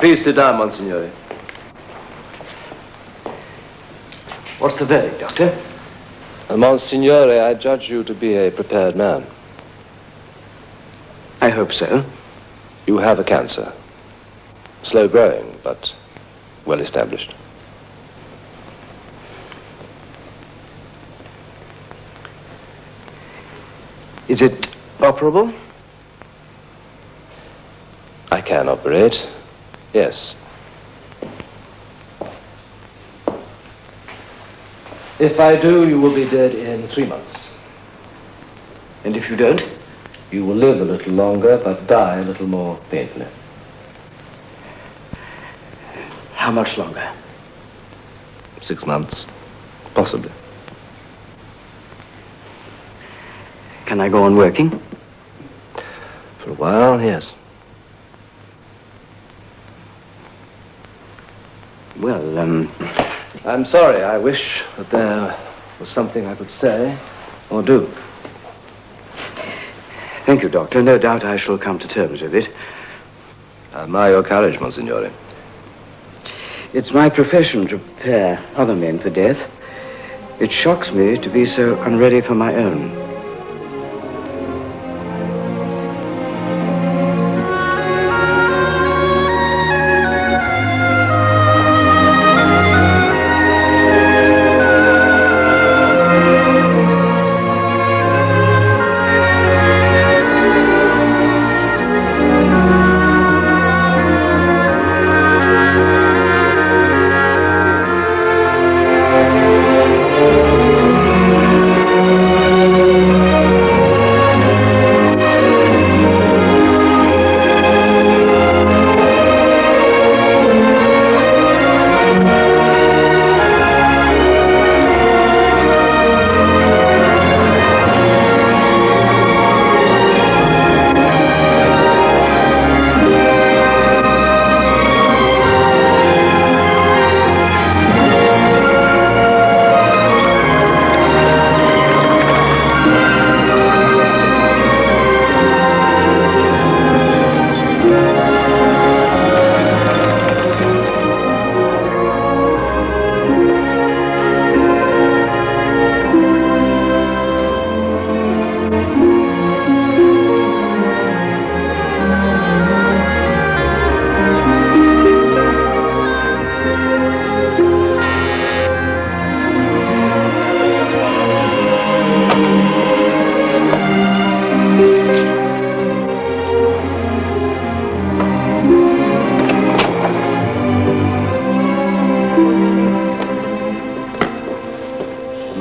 Please sit down, Monsignore. What's the verdict, Doctor? Monsignore, I judge you to be a prepared man. I hope so. You have a cancer. Slow growing, but well established. Is it operable? I can operate, yes. If I do, you will be dead in 3 months. And if you don't? You will live a little longer, but die a little more painfully. How much longer? 6 months, possibly. Can I go on working? For a while, yes. Well, I'm sorry. I wish that there was something I could say or do. Thank you, Doctor. No doubt I shall come to terms with it. I admire your courage, Monsignore. It's my profession to prepare other men for death. It shocks me to be so unready for my own.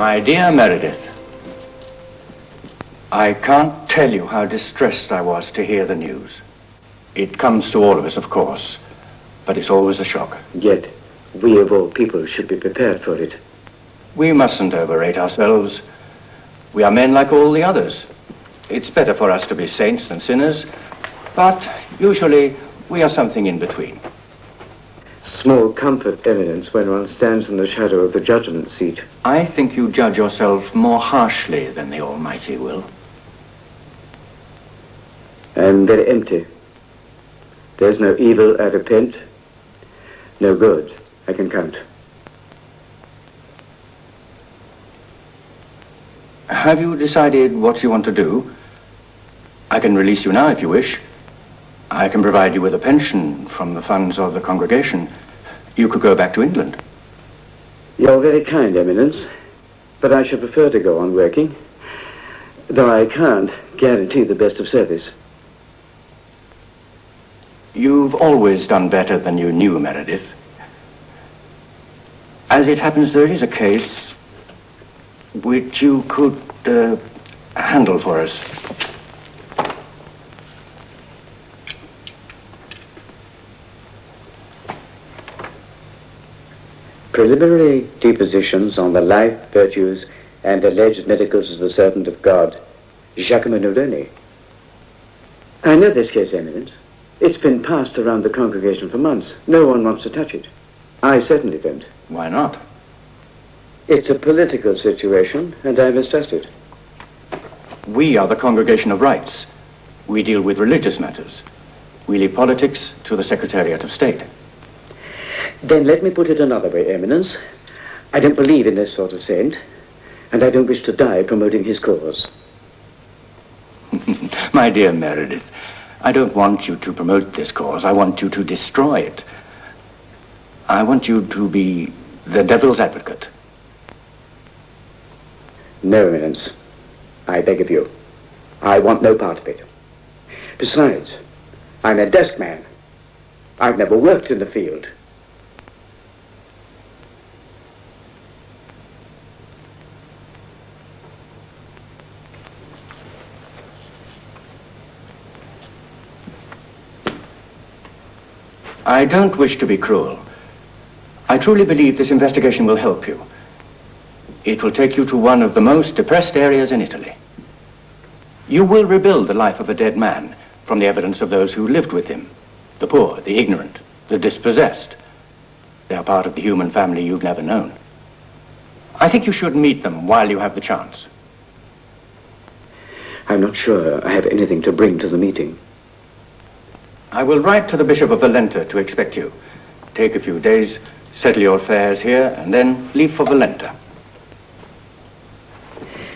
My dear Meredith, I can't tell you how distressed I was to hear the news. It comes to all of us, of course, but it's always a shock. Yet, we of all people should be prepared for it. We mustn't overrate ourselves. We are men like all the others. It's better for us to be saints than sinners, but usually we are something in between. Small comfort, Eminence, when one stands in the shadow of the judgment seat. I think you judge yourself more harshly than the Almighty will. I am very empty. There's no evil I repent, no good I can count. Have you decided what you want to do? I can release you now if you wish. I can provide you with a pension from the funds of the congregation. You could go back to England. You're very kind, Eminence, but I should prefer to go on working, though I can't guarantee the best of service. You've always done better than you knew, Meredith. As it happens, there is a case which you could handle for us. Preliminary depositions on the life, virtues, and alleged miracles of the servant of God, Giacomo Durning. I know this case, Eminence. It's been passed around the congregation for months. No one wants to touch it. I certainly don't. Why not? It's a political situation, and I mistrust it. We are the Congregation of Rights. We deal with religious matters. We leave politics to the Secretariat of State. Then let me put it another way, Eminence. I don't believe in this sort of saint, and I don't wish to die promoting his cause. My dear Meredith, I don't want you to promote this cause. I want you to destroy it. I want you to be the devil's advocate. No, Eminence. I beg of you. I want no part of it. Besides, I'm a desk man. I've never worked in the field. I don't wish to be cruel. I truly believe this investigation will help you. It will take you to one of the most depressed areas in Italy. You will rebuild the life of a dead man from the evidence of those who lived with him. The poor, the ignorant, the dispossessed. They are part of the human family you've never known. I think you should meet them while you have the chance. I'm not sure I have anything to bring to the meeting. I will write to the Bishop of Valenta to expect you. Take a few days, settle your affairs here, and then leave for Valenta.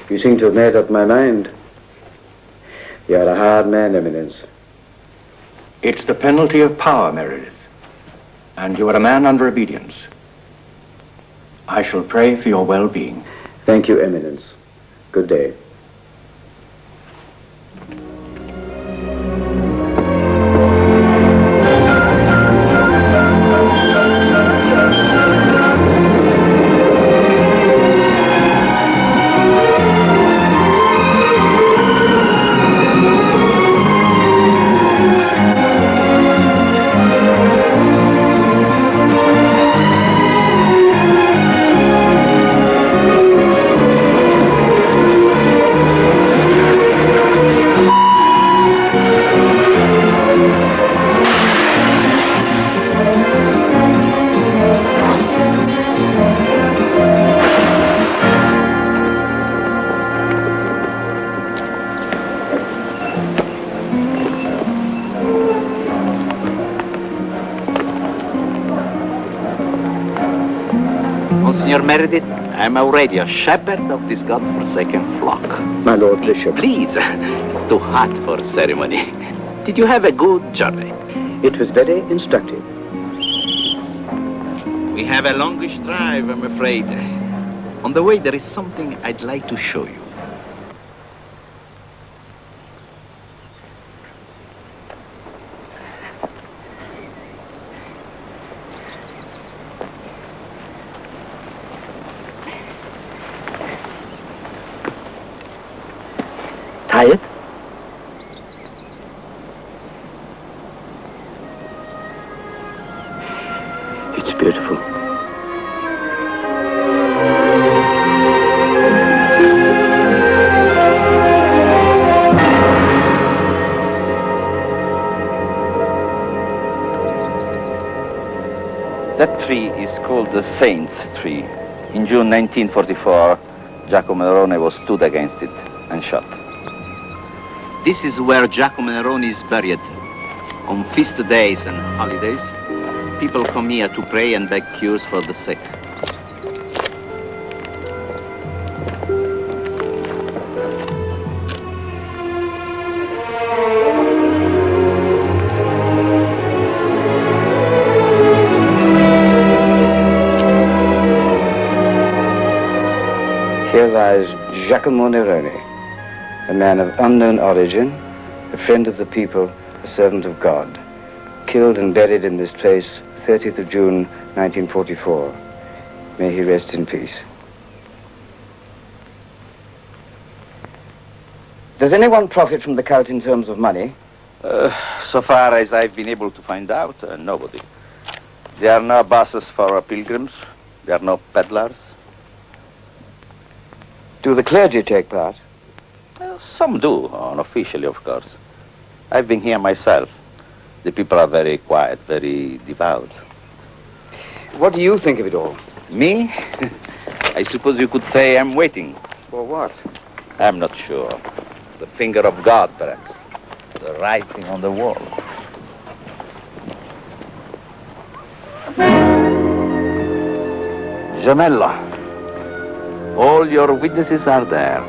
You seem to have made up my mind. You're a hard man, Eminence. It's the penalty of power, Meredith. And you are a man under obedience. I shall pray for your well-being. Thank you, Eminence. Good day. Monsignor Meredith, I'm already a shepherd of this godforsaken flock. My Lord Bishop. Please, it's too hot for ceremony. Did you have a good journey? It was very instructive. We have a longish drive, I'm afraid. On the way, there is something I'd like to show you. Hyatt? It's beautiful. That tree is called the Saint's tree. In June 1944, Giacomo Nerone was stood against it and shot. This is where Giacomo Nerone is buried. On feast days and holidays, people come here to pray and beg cures for the sick. Here lies Giacomo Nerone, a man of unknown origin, a friend of the people, a servant of God, killed and buried in this place, 30th of June, 1944. May he rest in peace. Does anyone profit from the cult in terms of money? So far as I've been able to find out, nobody. There are no buses for pilgrims. There are no peddlers. Do the clergy take part? Some do, unofficially, of course. I've been here myself. The people are very quiet, very devout. What do you think of it all? Me? I suppose you could say I'm waiting. For what? I'm not sure. The finger of God, perhaps. The writing on the wall. Gemello. All your witnesses are there.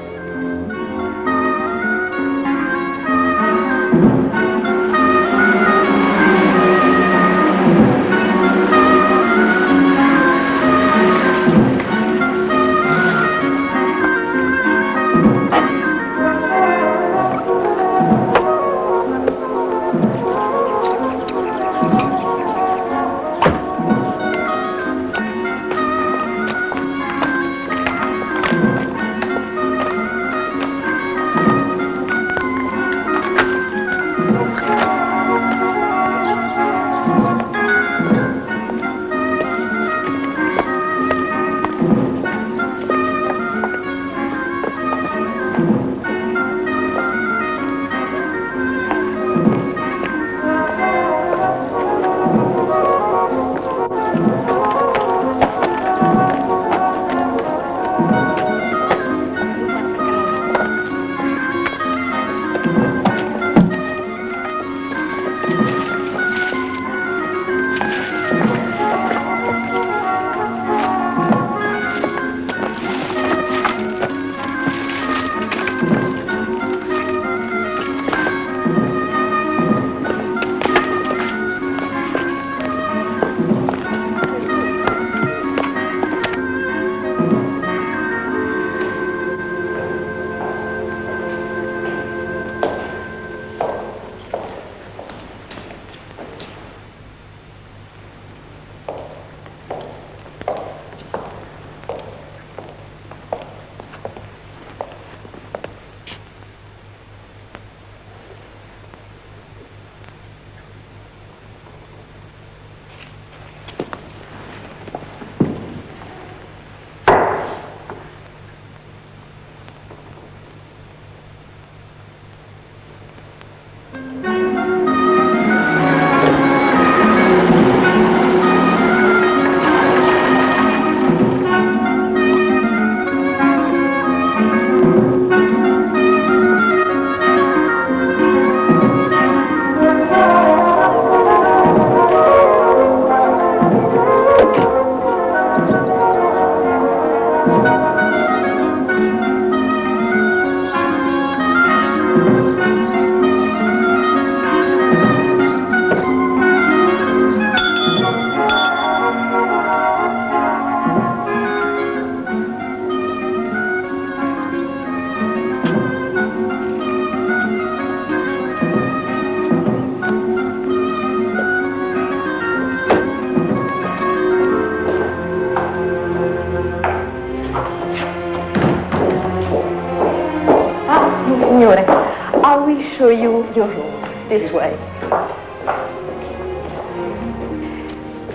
show you your room. This way.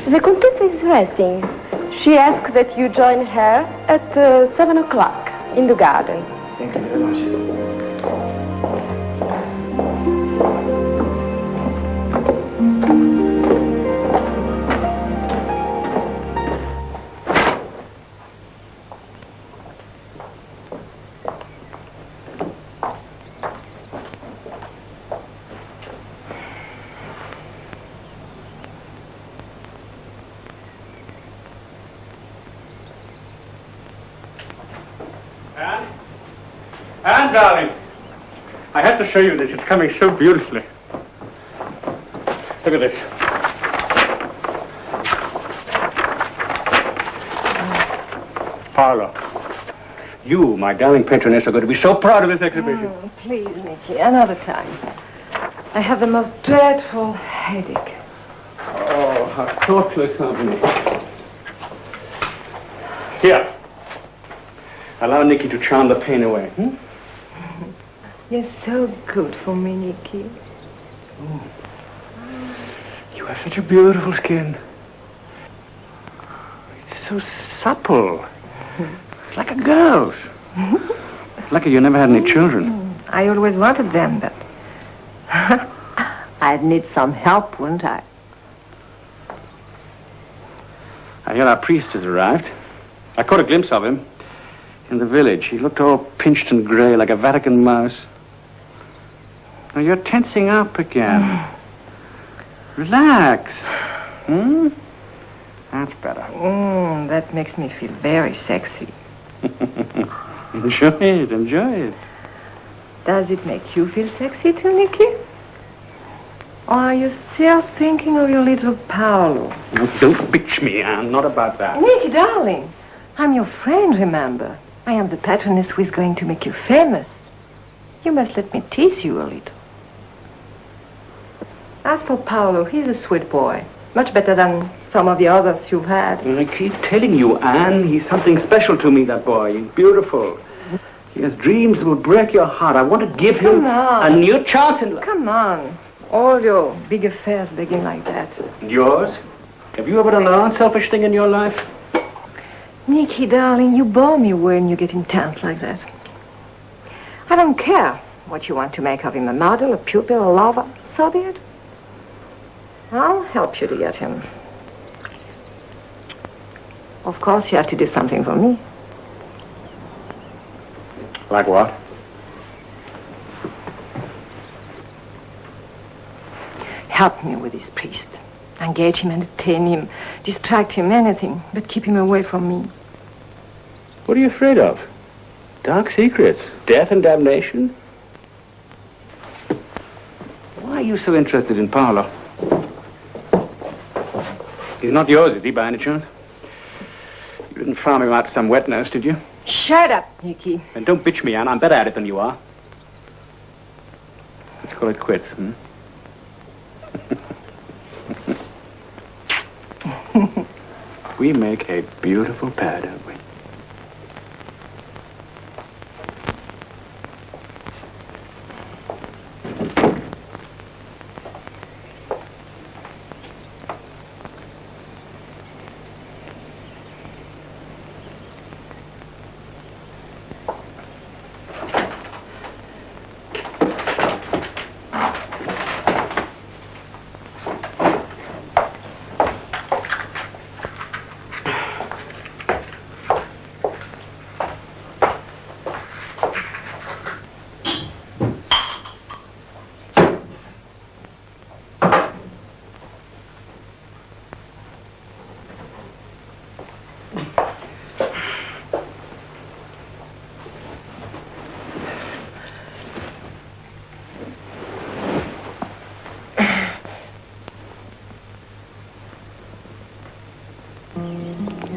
The Countess is resting. She asked that you join her at 7 o'clock in the garden. Thank you very much. Anne, darling, I have to show you this. It's coming so beautifully. Look at this. Paolo, you, my darling patroness, are going to be so proud of this exhibition. Please, Nicky, another time. I have the most dreadful headache. Oh, how thoughtless of me. Here. Allow Nicky to charm the pain away. You're so good for me, Nicky. You have such a beautiful skin. It's so supple. It's like a girl's. Lucky you never had any children. I always wanted them, but I'd need some help, wouldn't I? I hear our priest has arrived. I caught a glimpse of him in the village. He looked all pinched and grey like a Vatican mouse. Now you're tensing up again. Relax. That's better. That makes me feel very sexy. Enjoy it, enjoy it. Does it make you feel sexy too, Nicky? Or are you still thinking of your little Paolo? Now, don't bitch me, Anne. Not about that. Nicky, darling, I'm your friend, remember? I am the patroness who is going to make you famous. You must let me tease you a little. As for Paolo, he's a sweet boy. Much better than some of the others you've had. I keep telling you, Anne, he's something special to me, that boy. He's beautiful. He has dreams that will break your heart. I want to give him a new chance in life. Come on. All your big affairs begging like that. Yours? Have you ever done an unselfish thing in your life? Nicky, darling, you bore me when you get intense like that. I don't care what you want to make of him, a model, a pupil, a lover. So be it. I'll help you to get him. Of course, you have to do something for me. Like what? Help me with this priest. Engage him, entertain him, distract him, anything, but keep him away from me. What are you afraid of? Dark secrets? Death and damnation? Why are you so interested in Paolo? He's not yours, is he, by any chance? You didn't farm him out to some wet nurse, did you? Shut up, Nicky. And don't bitch me, Anne. I'm better at it than you are. Let's call it quits, We make a beautiful pair, don't we?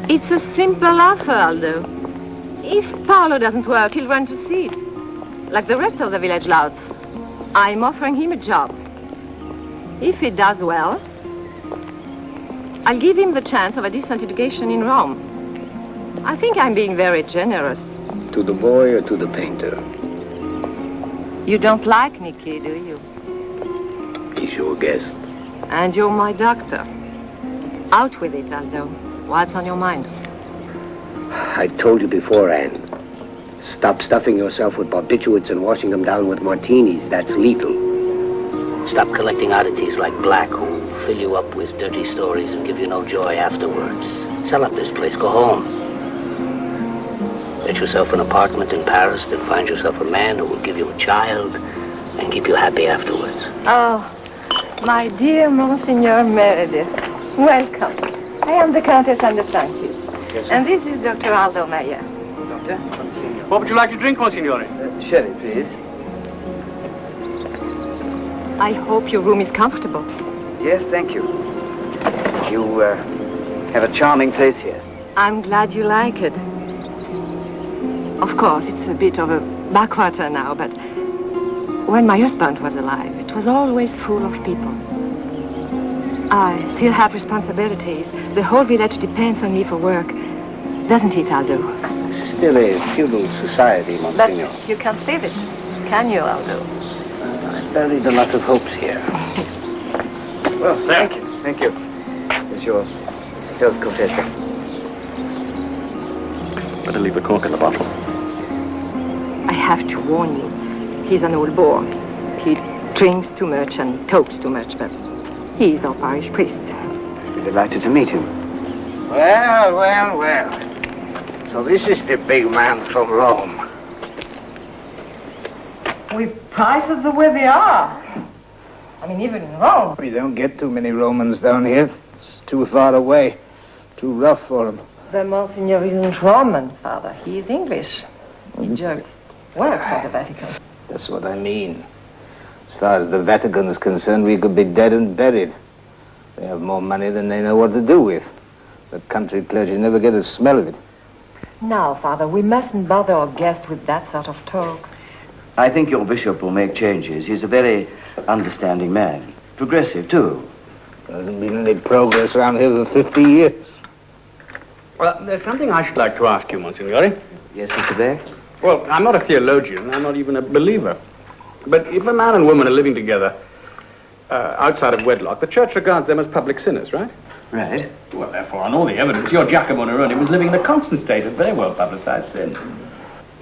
It's a simple offer, Aldo. If Paolo doesn't work, he'll run to seed. Like the rest of the village louts. I'm offering him a job. If he does well, I'll give him the chance of a decent education in Rome. I think I'm being very generous. To the boy or to the painter? You don't like Nicky, do you? He's your guest. And you're my doctor. Out with it, Aldo. What's on your mind? I told you before, Anne. Stop stuffing yourself with barbiturates and washing them down with martinis. That's lethal. Stop collecting oddities like black who fill you up with dirty stories and give you no joy afterwards. Sell up this place. Go home. Get yourself an apartment in Paris, then find yourself a man who will give you a child and keep you happy afterwards. Oh, my dear Monsignor Meredith. Welcome. I am the Countess and the Sankis. Yes, And this is Dr. Aldo Meyer. Doctor? What would you like to drink, Monsignore? Sherry, please. I hope your room is comfortable. Yes, thank you. You have a charming place here. I'm glad you like it. Of course, it's a bit of a backwater now, but when my husband was alive, it was always full of people. I still have responsibilities. The whole village depends on me for work. Doesn't it, Aldo? Still a feudal society, But Monsignor. you can't leave it, can you, Aldo? I buried a lot of hopes here. Well, thank you. Thank you. It's your health, Contessa. Better leave the cork in the bottle. I have to warn you. He's an old bore. He drinks too much and talks too much, but he's our parish priest. I'd be delighted to meet him. Well, well, well. So this is the big man from Rome. With prices the way they are. I mean, even in Rome. We don't get too many Romans down here. It's too far away. Too rough for them. The Monsignor isn't Roman, Father. He is English. He just works at the Vatican. That's what I mean. As far as the Vatican is concerned, we could be dead and buried. They have more money than they know what to do with. The country clergy never get a smell of it. Now, Father, we mustn't bother our guest with that sort of talk. I think your bishop will make changes. He's a very understanding man. Progressive, too. There hasn't been any progress around here for 50 years. Well, there's something I should like to ask you, Monsignore. Yes, Mr. Black? Well, I'm not a theologian. I'm not even a believer. But if a man and woman are living together outside of wedlock, the church regards them as public sinners, right? Right. Well, therefore, on all the evidence, your Giacomo Neroni was living in a constant state of very well-publicized sin.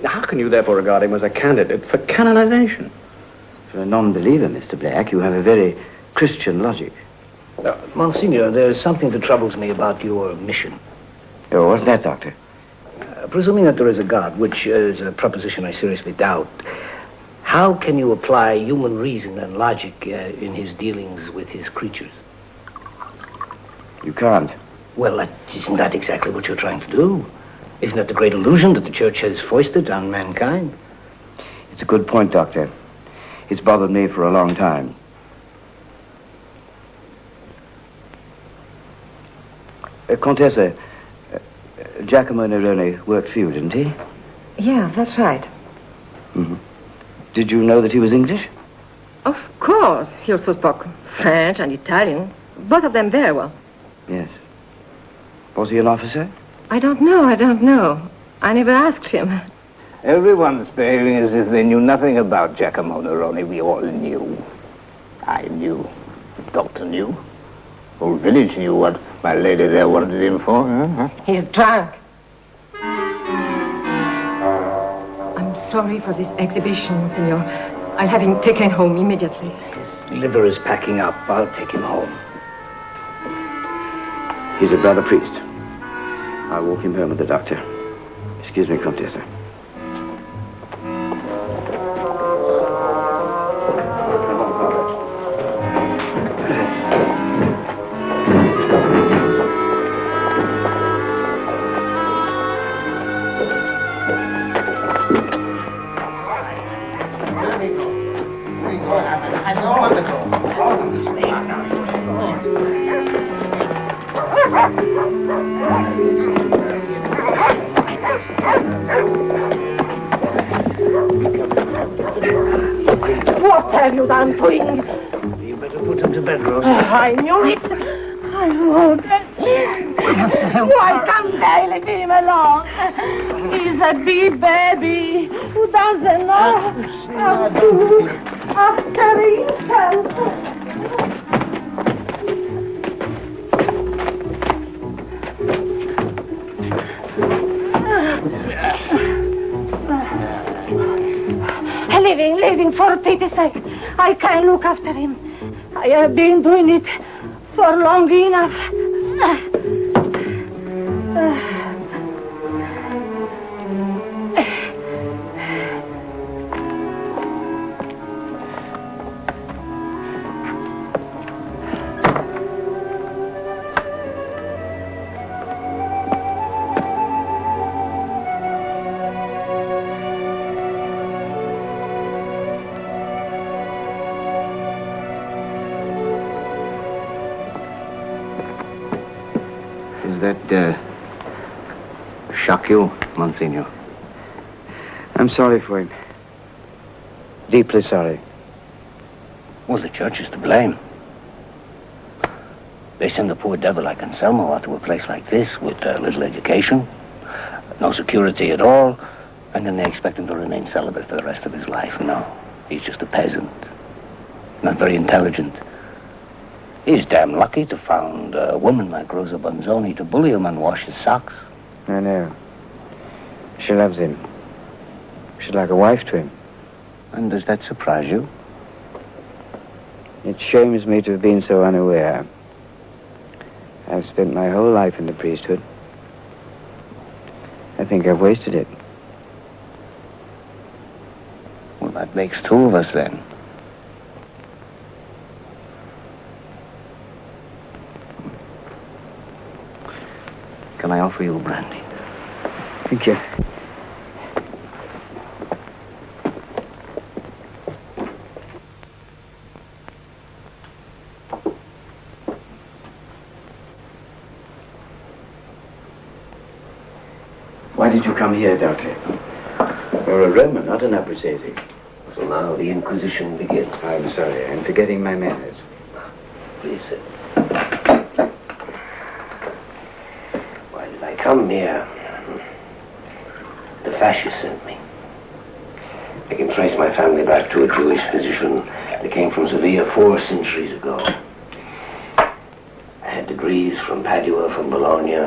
How can you therefore regard him as a candidate for canonization? For a non-believer, Mr. Black, you have a very Christian logic. Monsignor, there's something that troubles me about your mission. Oh, what's that, Doctor? Presuming that there is a God, which is a proposition I seriously doubt, how can you apply human reason and logic in his dealings with his creatures? You can't. Well, isn't that exactly what you're trying to do? Isn't that the great illusion that the church has foisted on mankind? It's a good point, Doctor. It's bothered me for a long time. Contessa, Giacomo Neroni worked for you, didn't he? Yeah, that's right. Mm-hmm. Did you know that he was English? Of course. He also spoke French and Italian. Both of them very well. Yes. Was he an officer? I don't know. I never asked him. Everyone's behaving as if they knew nothing about Giacomo Neroni. We all knew. I knew. The doctor knew. The whole village knew what my lady there wanted him for. Huh? He's drunk. I'm sorry for this exhibition, Senor. I'll have him taken home immediately. His liver is packing up. I'll take him home. He's a brother priest. I'll walk him home with the doctor. Excuse me, Contessa. What have you done to him? You better put him to bed, Rosa. I knew it. I won't. Why can't they leave him alone? He's a big baby who doesn't know how to look after himself. Leaving, for pity's sake. I can't look after him. I have been doing it for long enough. Shock you, Monsignor? I'm sorry for him. Deeply sorry. Well, the church is to blame. They send a poor devil like Anselmo out to a place like this with little education, no security at all, and then they expect him to remain celibate for the rest of his life. No, he's just a peasant. Not very intelligent. He's damn lucky to found a woman like Rosa Bonzoni to bully him and wash his socks. I know. She loves him. She's like a wife to him. And does that surprise you? It shames me to have been so unaware. I've spent my whole life in the priesthood. I think I've wasted it. Well, that makes two of us then. Can I offer you a brandy? Thank you. Why did you come here, Doctor? You're a Roman, not an Abruzzese. So now the Inquisition begins. I'm sorry, I'm forgetting my manners. Please sit. Why did I come here? The fascists sent me. I can trace my family back to a Jewish physician. They came from Sevilla 4 centuries ago. I had degrees from Padua, from Bologna.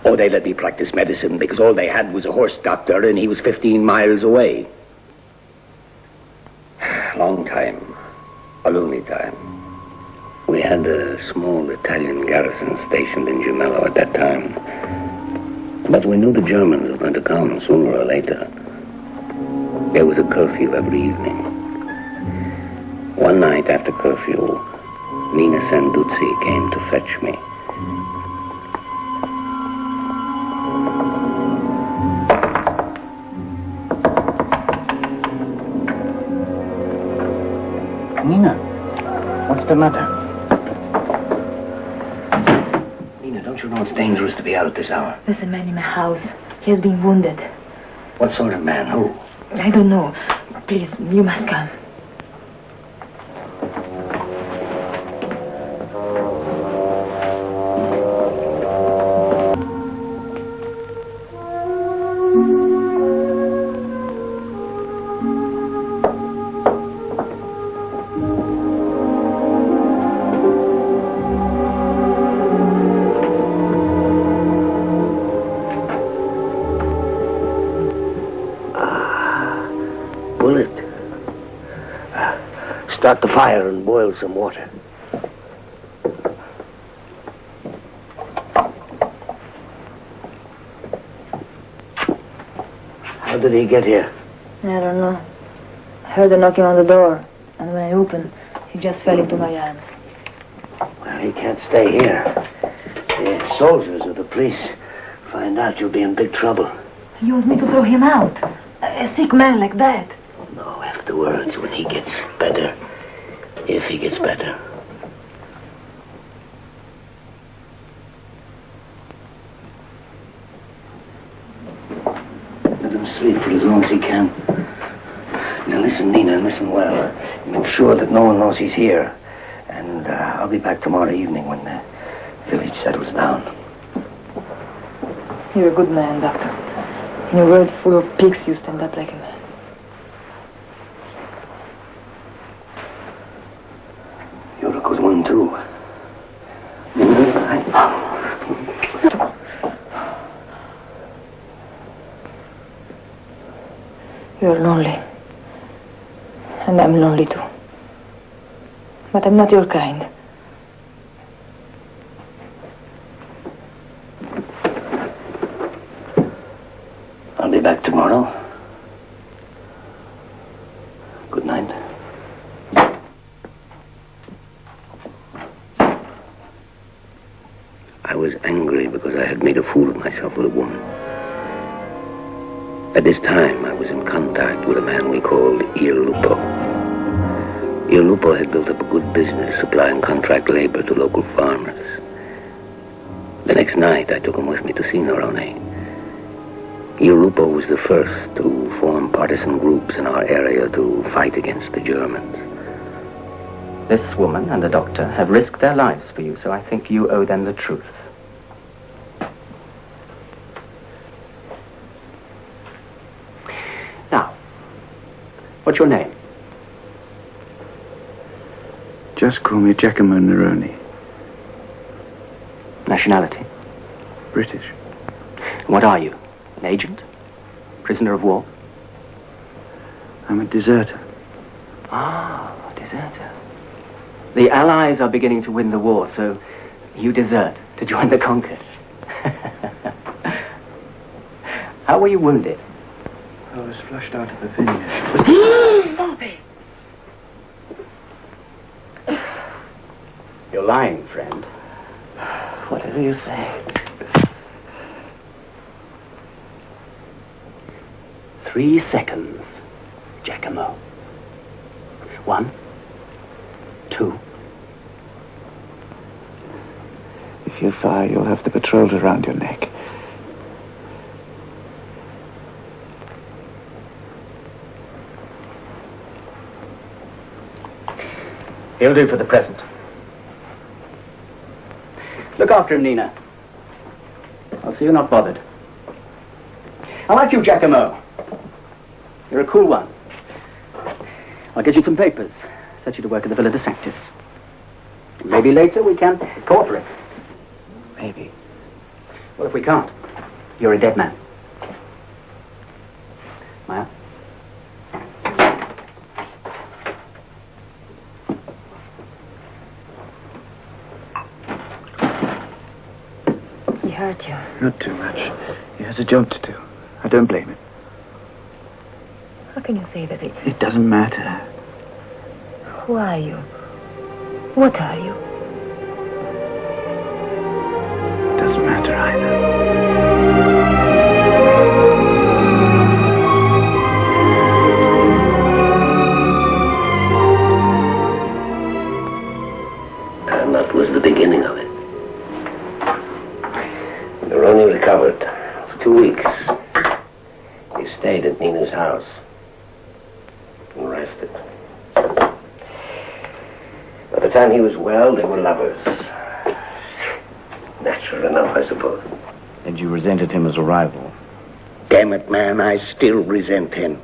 Oh, they let me practice medicine because all they had was a horse doctor and he was 15 miles away. Long time. A lonely time. We had a small Italian garrison stationed in Gemello at that time. But we knew the Germans were going to come sooner or later. There was a curfew every evening. One night after curfew, Nina Sanduzzi came to fetch me. Nina, what's the matter? Nina, don't you know it's dangerous to be out at this hour? There's a man in my house. He has been wounded. What sort of man? Who? I don't know. Please, you must come. Start the fire and boil some water. How did he get here? I don't know. I heard a knocking on the door, and when I opened, he just fell into my arms. Well, he can't stay here. The soldiers or the police find out you'll be in big trouble. You want me to throw him out? A sick man like that? No, afterwards, when he gets better. If he gets better. Let him sleep for as long as he can. Now listen, Nina, listen well. Make sure that no one knows he's here. And I'll be back tomorrow evening when the village settles down. You're a good man, Doctor. In a world full of pigs, you stand up like a man. You're a good one, too. You're lonely. And I'm lonely too. But I'm not your kind. I'll be back tomorrow. Good night. I was angry because I had made a fool of myself with a woman. At this time, I was in contact with a man we called Il Lupo. Il Lupo had built up a good business supplying contract labor to local farmers. The next night, I took him with me to see Nerone. Il Lupo was the first to form partisan groups in our area to fight against the Germans. This woman and the doctor have risked their lives for you, so I think you owe them the truth. Now, what's your name? Just call me Giacomo Nerone. Nationality? British. What are you? An agent? Prisoner of war? I'm a deserter. Ah, a deserter. The Allies are beginning to win the war, so you desert to join the conquered. How were you wounded? I was flushed out of the vineyard. Bobby! You're lying, friend. Whatever you say. 3 seconds, Giacomo. 1, 2. If you fire, you'll have the patrols around your neck. He'll do for the present. Look after him, Nina. I'll see you're not bothered. I like you, Giacomo. You're a cool one. I'll get you some papers. Set you to work at the Villa de Sanctis. Maybe later we can cooperate. Maybe. Well, if we can't, you're a dead man. Maya? He hurt you. Not too much. He has a job to do. I don't blame him. How can you say that? It doesn't matter. Who are you? What are you? It doesn't matter either. And that was the beginning of it. Nerone recovered for 2 weeks. He stayed at Nina's house and rested. By the time he was well, they were lovers. Natural enough, I suppose. And you resented him as a rival? Damn it, man, I still resent him.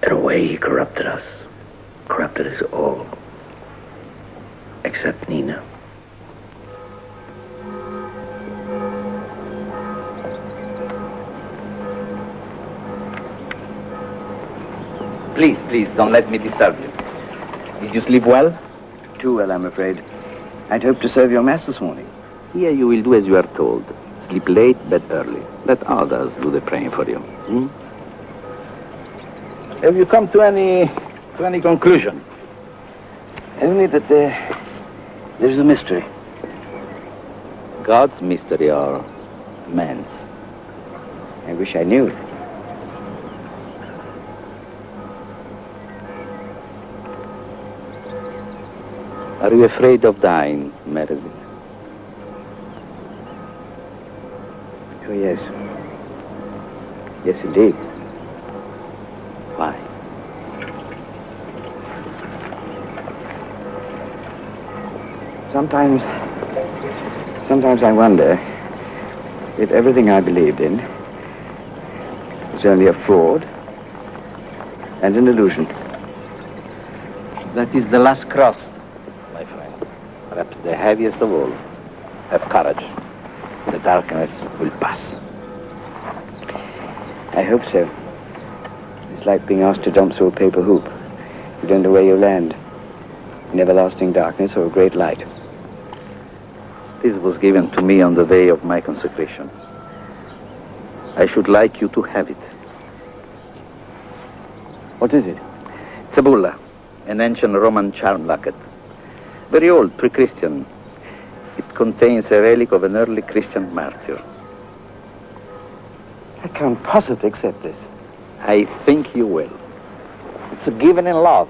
In a way, he corrupted us. Corrupted us all. Except Nina. Please, don't let me disturb you. Did you sleep well? Too well, I'm afraid. I'd hoped to serve your mass this morning. Here you will do as you are told. Sleep late, bed early. Let others do the praying for you. Have you come to any conclusion? Only that there's a mystery. God's mystery or man's? I wish I knew. Are you afraid of dying, Meredith? Oh, yes. Yes, indeed. Why? Sometimes I wonder if everything I believed in was only a fraud and an illusion. That is the last cross, my friend. Perhaps the heaviest of all. Have courage. The darkness will pass. I hope so. It's like being asked to jump through a paper hoop. You don't know where you land. In everlasting darkness or a great light. This was given to me on the day of my consecration. I should like you to have it. What is it? It's a bulla, an ancient Roman charm locket. Very old, pre-Christian. It contains a relic of an early Christian martyr. I can't possibly accept this. I think you will. It's given in love.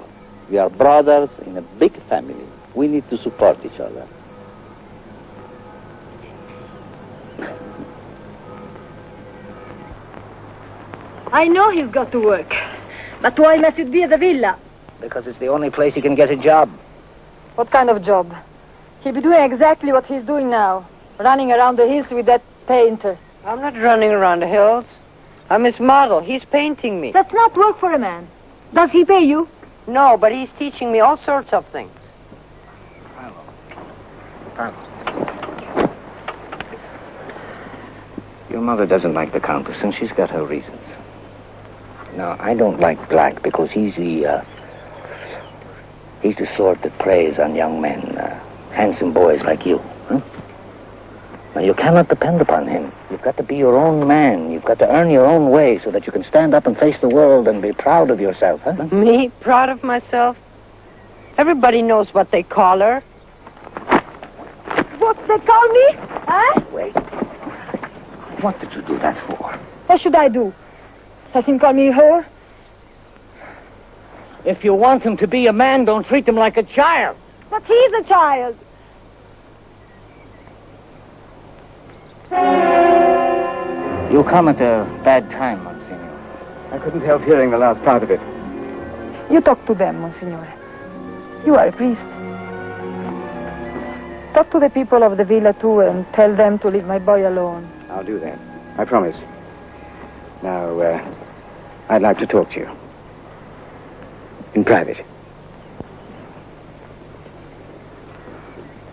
We are brothers in a big family. We need to support each other. I know he's got to work. But why must it be at the villa? Because it's the only place he can get a job. What kind of job? He'll be doing exactly what he's doing now. Running around the hills with that painter. I'm not running around the hills. I'm his model. He's painting me. That's not work for a man. Does he pay you? No, but he's teaching me all sorts of things. Your mother doesn't like the Countess, and she's got her reasons. Now, I don't like Black because he's the sort that preys on young men, handsome boys like you. Huh? Now, you cannot depend upon him. You've got to be your own man. You've got to earn your own way so that you can stand up and face the world and be proud of yourself, huh? Me? Proud of myself? Everybody knows what they call her. What they call me? Huh? Wait. What did you do that for? What should I do? Let him call me a whore? If you want him to be a man, don't treat him like a child. But he's a child. You come at a bad time, Monsignor. I couldn't help hearing the last part of it. You talk to them, Monsignore. You are a priest. Talk to the people of the villa, too, and tell them to leave my boy alone. I'll do that. I promise. Now, I'd like to talk to you. In private.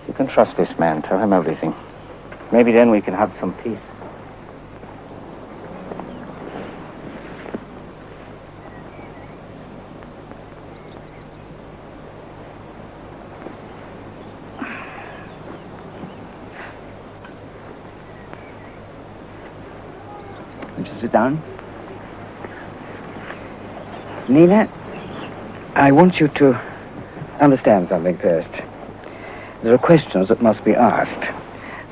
You can trust this man. Tell him everything. Maybe then we can have some peace. Would you sit down? Nina, I want you to understand something first. There are questions that must be asked.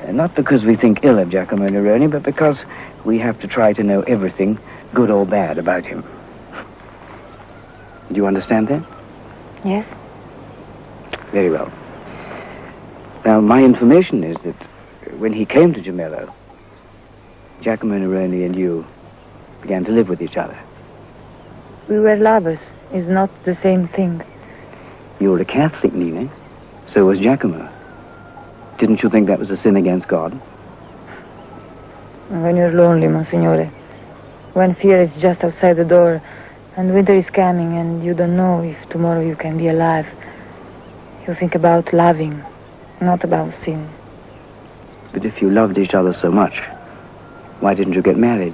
Not because we think ill of Giacomo Neroni, but because we have to try to know everything, good or bad, about him. Do you understand that? Yes? Very well. Now, my information is that when he came to Gemello, Giacomo Neroni and you began to live with each other. We were lovers. It's not the same thing. You were a Catholic, Nina. So was Giacomo. Didn't you think that was a sin against God? When you're lonely, Monsignore, when fear is just outside the door, and winter is coming, and you don't know if tomorrow you can be alive, you think about loving, not about sin. But if you loved each other so much, why didn't you get married?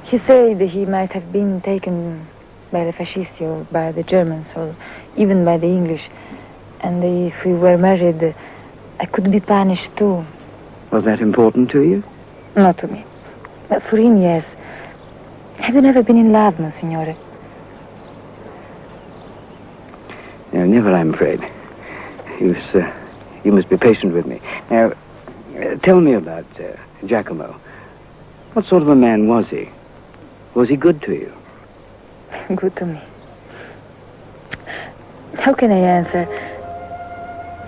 He said he might have been taken by the fascisti or by the Germans or even by the English. And if we were married, I could be punished too. Was that important to you? Not to me. But for him, yes. Have you never been in love, Monsignore? No, never, I'm afraid. You must be patient with me. Now, tell me about Giacomo. What sort of a man was he? Was he good to you? Good to me. How can I answer?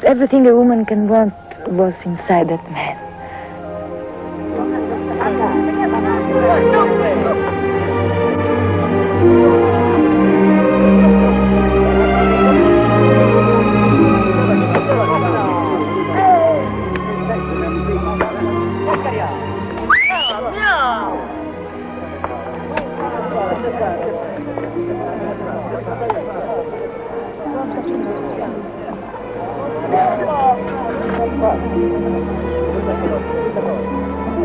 Everything a woman can want was inside that man.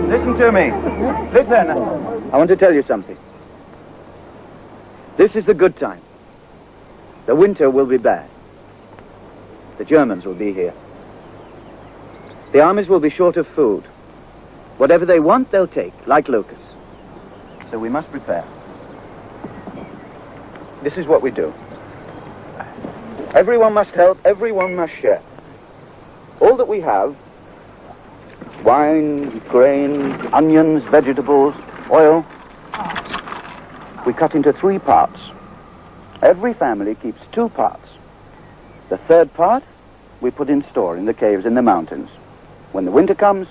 Listen to me. Listen. I want to tell you something. This is the good time. The winter will be bad. The Germans will be here. The armies will be short of food. Whatever they want, they'll take, like locusts. So we must prepare. This is what we do. Everyone must help, everyone must share. All that we have, wine, grain, onions, vegetables, oil, we cut into 3 parts. Every family keeps 2 parts. The 3rd part, we put in store in the caves in the mountains. When the winter comes,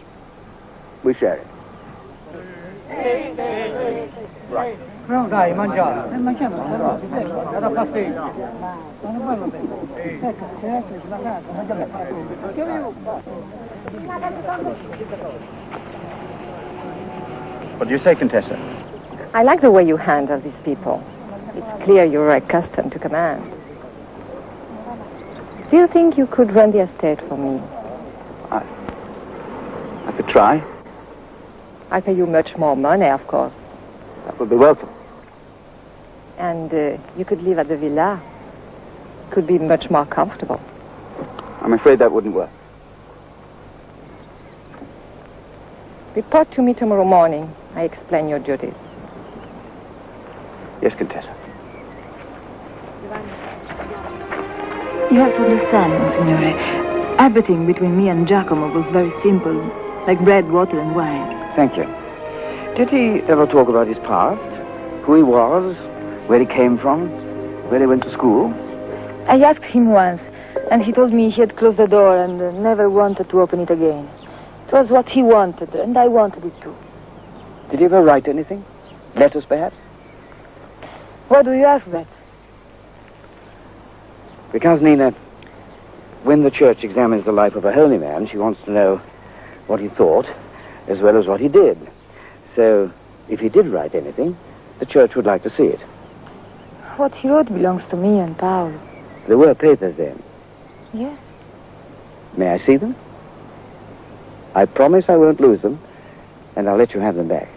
we share it. Right. No, dai, mangiare. Mangiamo, era passeggio. What do you say, Contessa? I like the way you handle these people. It's clear you're accustomed to command. Do you think you could run the estate for me? I could try. I pay you much more money, of course. That would be welcome. And you could live at the villa. Could be much more comfortable. I'm afraid that wouldn't work. Report to me tomorrow morning. I explain your duties. Yes, Contessa. You have to understand, Monsignore. Everything between me and Giacomo was very simple, like bread, water, and wine. Thank you. Did he ever talk about his past? Who he was? Where he came from? Where he went to school? I asked him once, and he told me he had closed the door and never wanted to open it again. It was what he wanted, and I wanted it too. Did he ever write anything? Letters, perhaps? Why do you ask that? Because, Nina, when the church examines the life of a holy man, she wants to know what he thought, as well as what he did. So, if he did write anything, the church would like to see it. What he wrote belongs to me and Paolo. There were papers then. Yes. May I see them? I promise I won't lose them, and I'll let you have them back.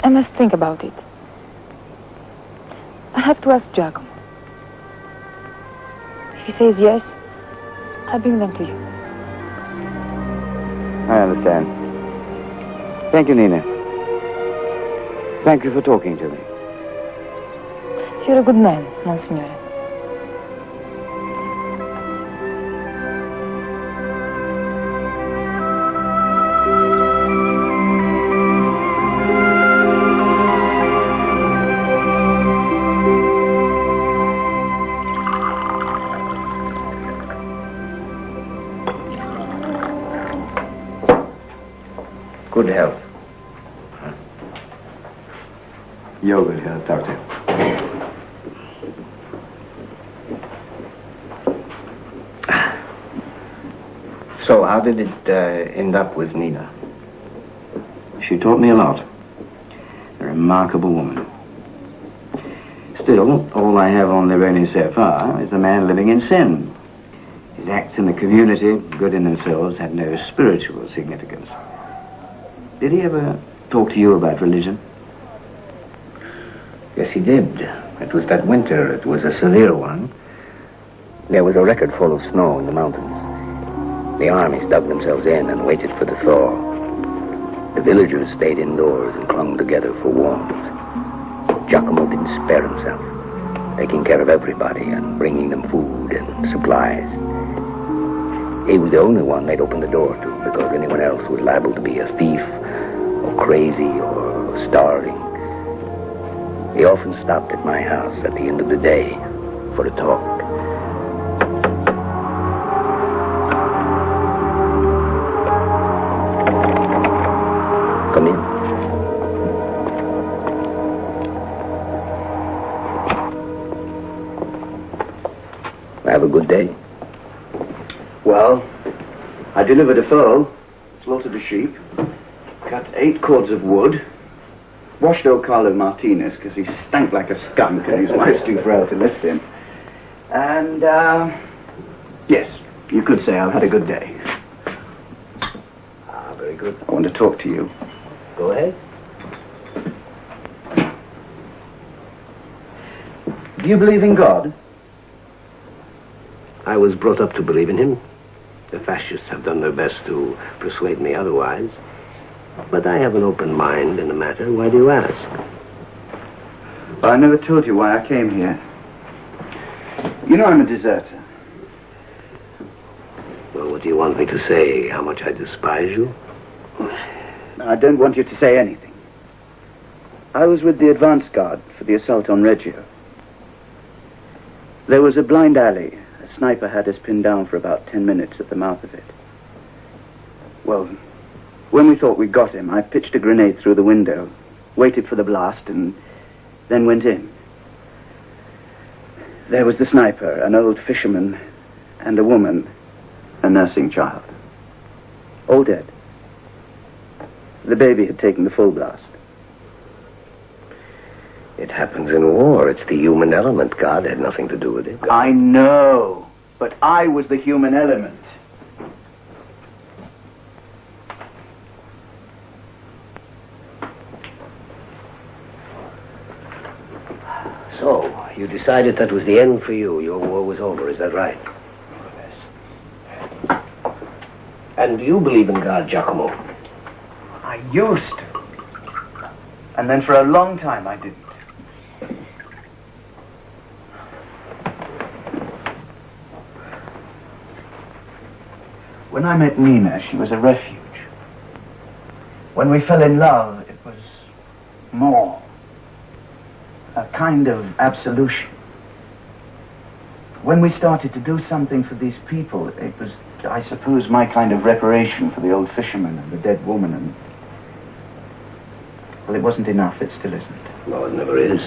I must think about it. I have to ask Giacomo. If he says yes, I'll bring them to you. I understand. Thank you, Nina. Thank you for talking to me. You're a good man, Monsignore. Good health. You're good health, Doctor. So, how did it end up with Nina? She taught me a lot. A remarkable woman. Still, all I have on Lerone so far is a man living in sin. His acts in the community, good in themselves, had no spiritual significance. Did he ever talk to you about religion? Yes, he did. It was that winter. It was a severe one. There was a record full of snow in the mountains. The armies dug themselves in and waited for the thaw. The villagers stayed indoors and clung together for warmth. Giacomo didn't spare himself, taking care of everybody and bringing them food and supplies. He was the only one they'd open the door to, because anyone else was liable to be a thief or crazy or starving. He often stopped at my house at the end of the day for a talk. Come in. Have a good day. Well, I delivered a foal, slaughtered a sheep, cut 8 cords of wood, washed old Carlo Martinez because he stank like a skunk and his wife's too frail to lift him. And, yes, you could say I've had a good day. Ah, very good. I want to talk to you. Go ahead. Do you believe in God? I was brought up to believe in him. The fascists have done their best to persuade me otherwise. But I have an open mind in the matter. Why do you ask? Well, I never told you why I came here. You know I'm a deserter. Well, what do you want me to say? How much I despise you? I don't want you to say anything. I was with the advance guard for the assault on Reggio. There was a blind alley. A sniper had us pinned down for about 10 minutes at the mouth of it. Well, when we thought we'd got him, I pitched a grenade through the window, waited for the blast, and then went in. There was the sniper, an old fisherman, and a woman, a nursing child. All dead. The baby had taken the full blast. It happens in war. It's the human element. God had nothing to do with it. I know, but I was the human element. So, you decided that was the end for you. Your war was over, is that right? Yes. And do you believe in God, Giacomo? I used to. And then for a long time I didn't. When I met Nina, she was a refuge. When we fell in love, it was more. A kind of absolution. When we started to do something for these people, it was, I suppose, my kind of reparation for the old fisherman and the dead woman. And well, it wasn't enough. It still isn't. No, it never is.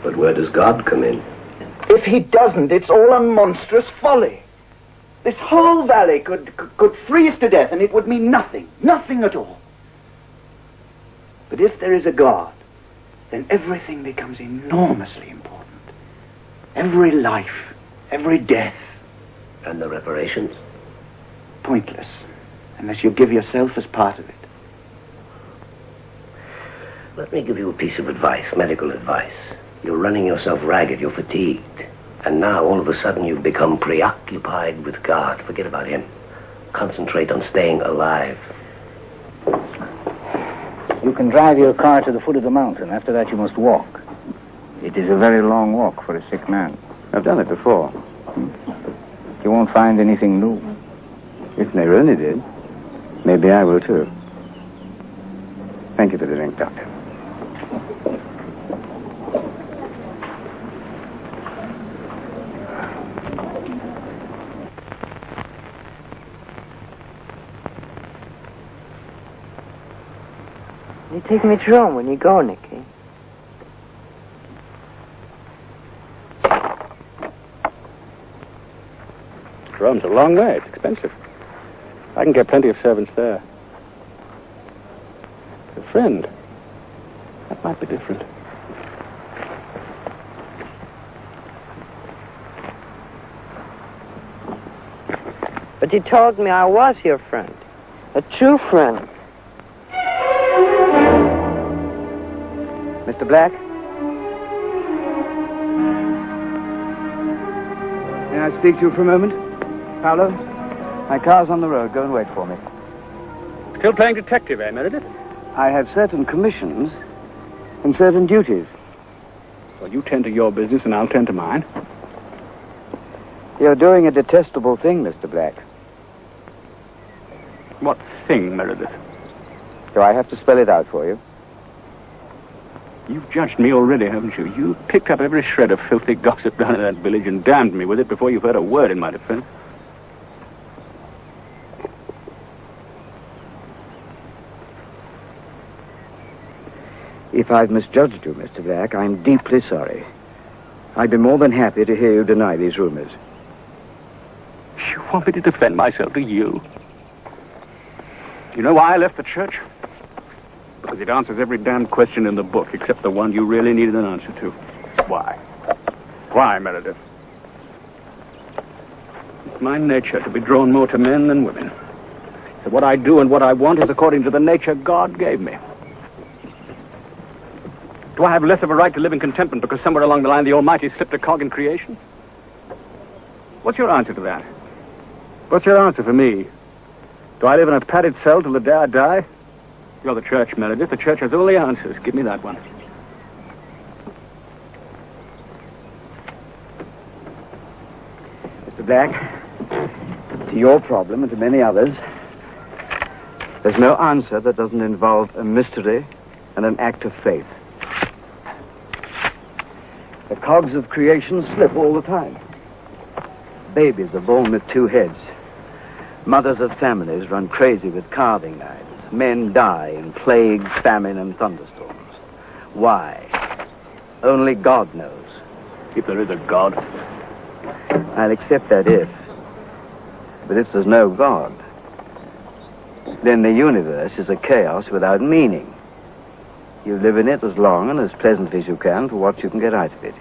But where does God come in? If he doesn't, it's all a monstrous folly. This whole valley could freeze to death and it would mean nothing. Nothing at all. But if there is a God, then everything becomes enormously important. Every life, every death. And the reparations? Pointless, unless you give yourself as part of it. Let me give you a piece of advice, medical advice. You're running yourself ragged, you're fatigued. And now, all of a sudden, you've become preoccupied with God. Forget about him. Concentrate on staying alive. You can drive your car to the foot of the mountain. After that, you must walk. It is a very long walk for a sick man. I've done it before. You won't find anything new. If they really did, maybe I will too. Thank you for the drink, Doctor. You take me to Rome when you go, Nicky. Rome's a long way. It's expensive. I can get plenty of servants there. A friend. That might be different. But you told me I was your friend. A true friend. Mr. Black? May I speak to you for a moment? Paolo, my car's on the road. Go and wait for me. Still playing detective, eh, Meredith? I have certain commissions and certain duties. Well, you tend to your business and I'll tend to mine. You're doing a detestable thing, Mr. Black. What thing, Meredith? Do I have to spell it out for you? You've judged me already, haven't you? You picked up every shred of filthy gossip down in that village and damned me with it before you've heard a word in my defense. If I've misjudged you, Mr. Black, I'm deeply sorry. I'd be more than happy to hear you deny these rumors. You want me to defend myself to you? You know why I left the church? Because It answers every damn question in the book, except the one you really needed an answer to. Why? Why, Meredith? It's my nature to be drawn more to men than women. So what I do and what I want is according to the nature God gave me. Do I have less of a right to live in contentment because somewhere along the line the Almighty slipped a cog in creation? What's your answer to that? What's your answer for me? Do I live in a padded cell till the day I die? You're the church, Meredith. The church has all the answers. Give me that one. Mr. Black, to your problem and to many others, there's no answer that doesn't involve a mystery and an act of faith. The cogs of creation slip all the time. Babies are born with two heads. Mothers of families run crazy with carving knives. Men die in plague, famine, and thunderstorms. Why? Only God knows. If there is a God. I'll accept that if. But if there's no God, then the universe is a chaos without meaning. You live in it as long and as pleasantly as you can for what you can get out of it.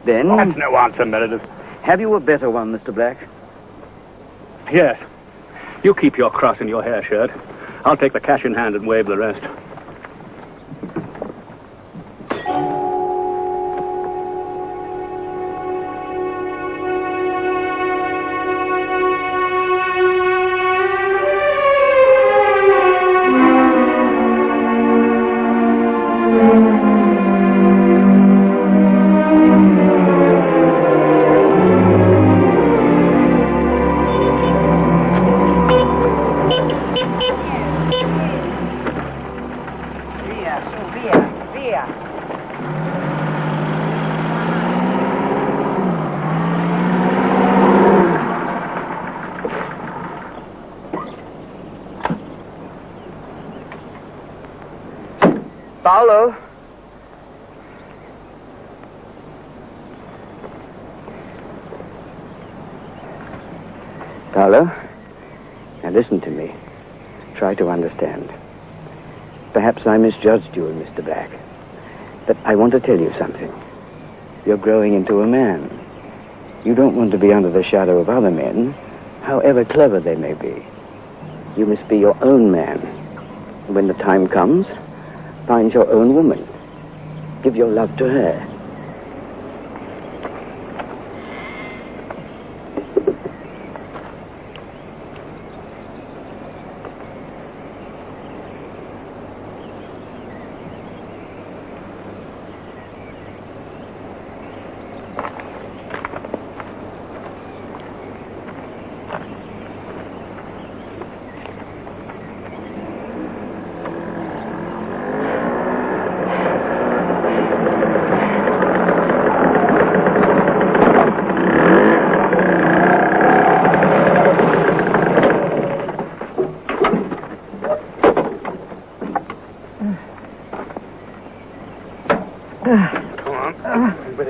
Then... That's no answer, Meredith. Have you a better one, Mr. Black? Yes. You keep your cross in your hair shirt. I'll take the cash in hand and wave the rest. Paolo? Paolo? Now listen to me. Try to understand. Perhaps I misjudged you and Mr. Black. But I want to tell you something. You're growing into a man. You don't want to be under the shadow of other men, however clever they may be. You must be your own man. And when the time comes, find your own woman. Give your love to her.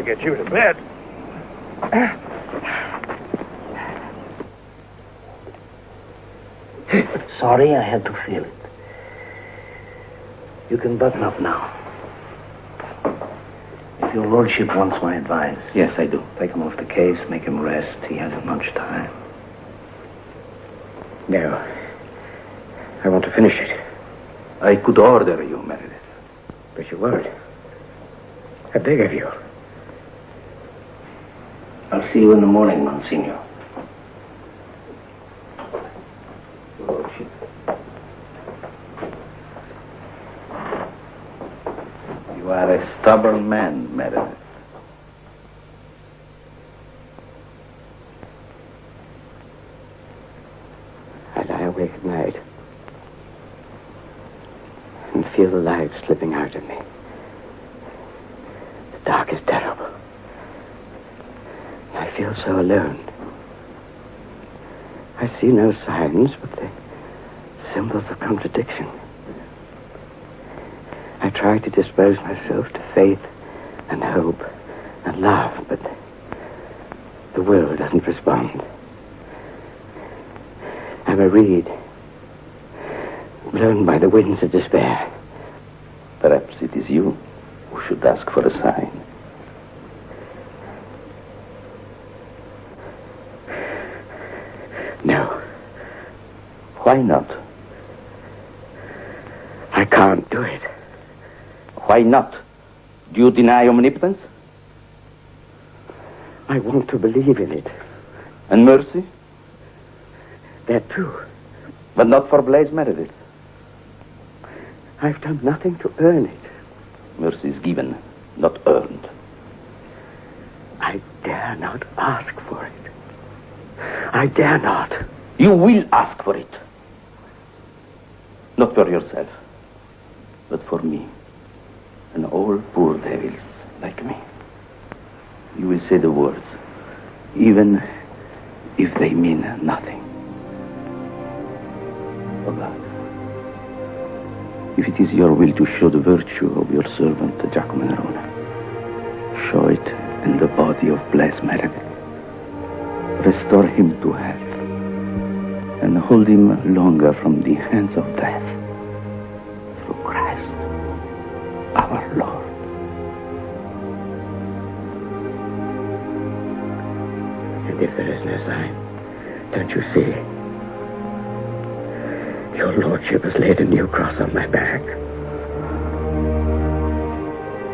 Get you to bed. Sorry, I had to feel it. You can button up now. If your lordship wants my advice. Yes, I do. Take him off the case, make him rest. He hasn't much time. No. I want to finish it. I could order you, Meredith. But you won't. I beg of you. I'll see you in the morning, Monsignor. Lordship. You are a stubborn man, Meredith. I lie awake at night and feel the life slipping out of me. The dark is terrible. I feel so alone. I see no signs but the symbols of contradiction. I try to dispose myself to faith and hope and love, but the will doesn't respond. I'm a reed, blown by the winds of despair. Perhaps it is you who should ask for a sign. No. Why not? I can't do it. Why not? Do you deny omnipotence? I want to believe in it. And mercy? That too. But not for Blaise Meredith. I've done nothing to earn it. Mercy is given, not earned. I dare not ask for it. I dare not. You will ask for it. Not for yourself, but for me, and all poor devils like me. You will say the words, even if they mean nothing. Oh God, if it is your will to show the virtue of your servant Giacomo Nerone, show it in the body of Blaise Meredith. Restore him to health, and hold him longer from the hands of death. Through Christ, our Lord. And if there is no sign, don't you see? Your lordship has laid a new cross on my back.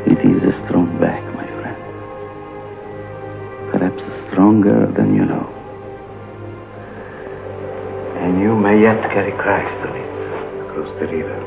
It is a strong back, my friend. Perhaps stronger than you know. And you may yet carry Christ on it across the river.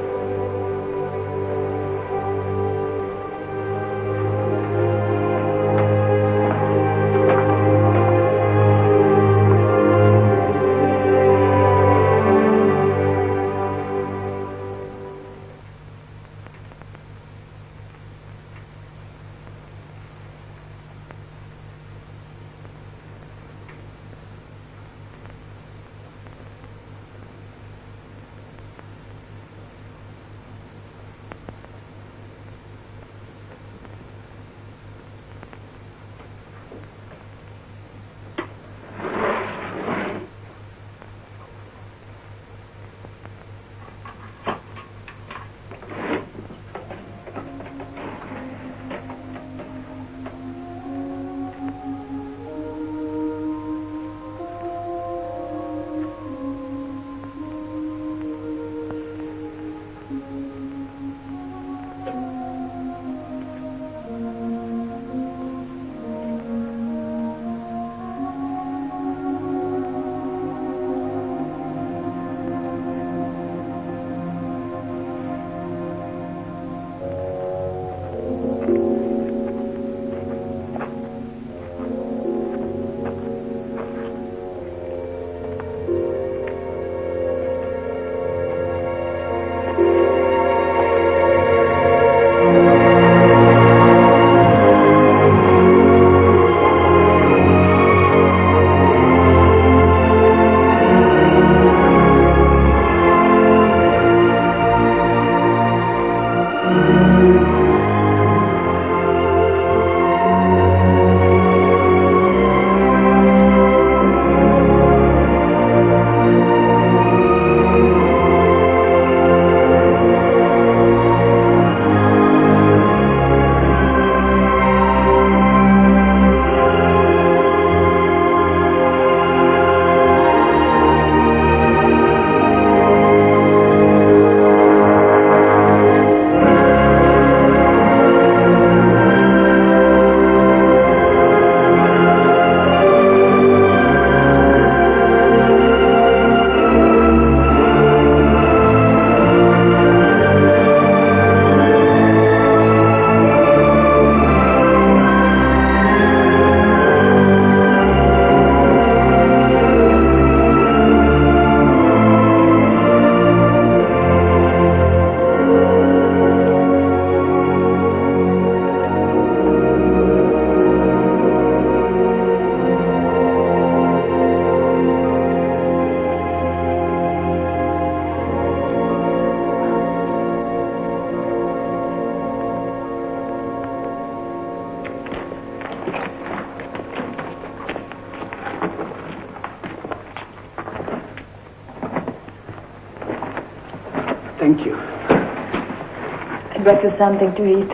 get you something to eat.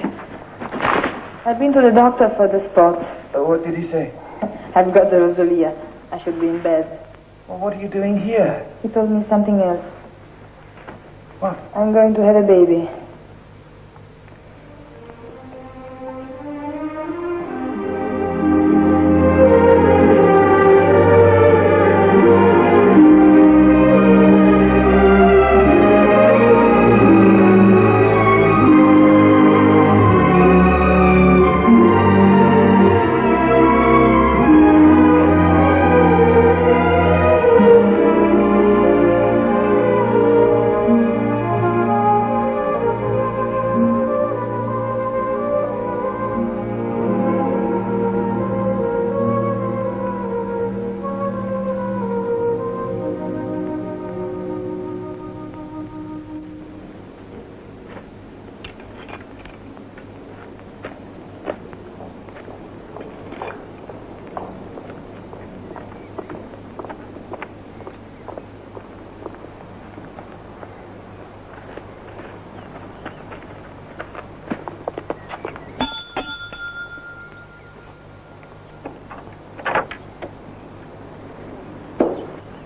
I've been to the doctor for the spots. What did he say? I've got the rosolia. I should be in bed. Well, what are you doing here? He told me something else. What? I'm going to have a baby.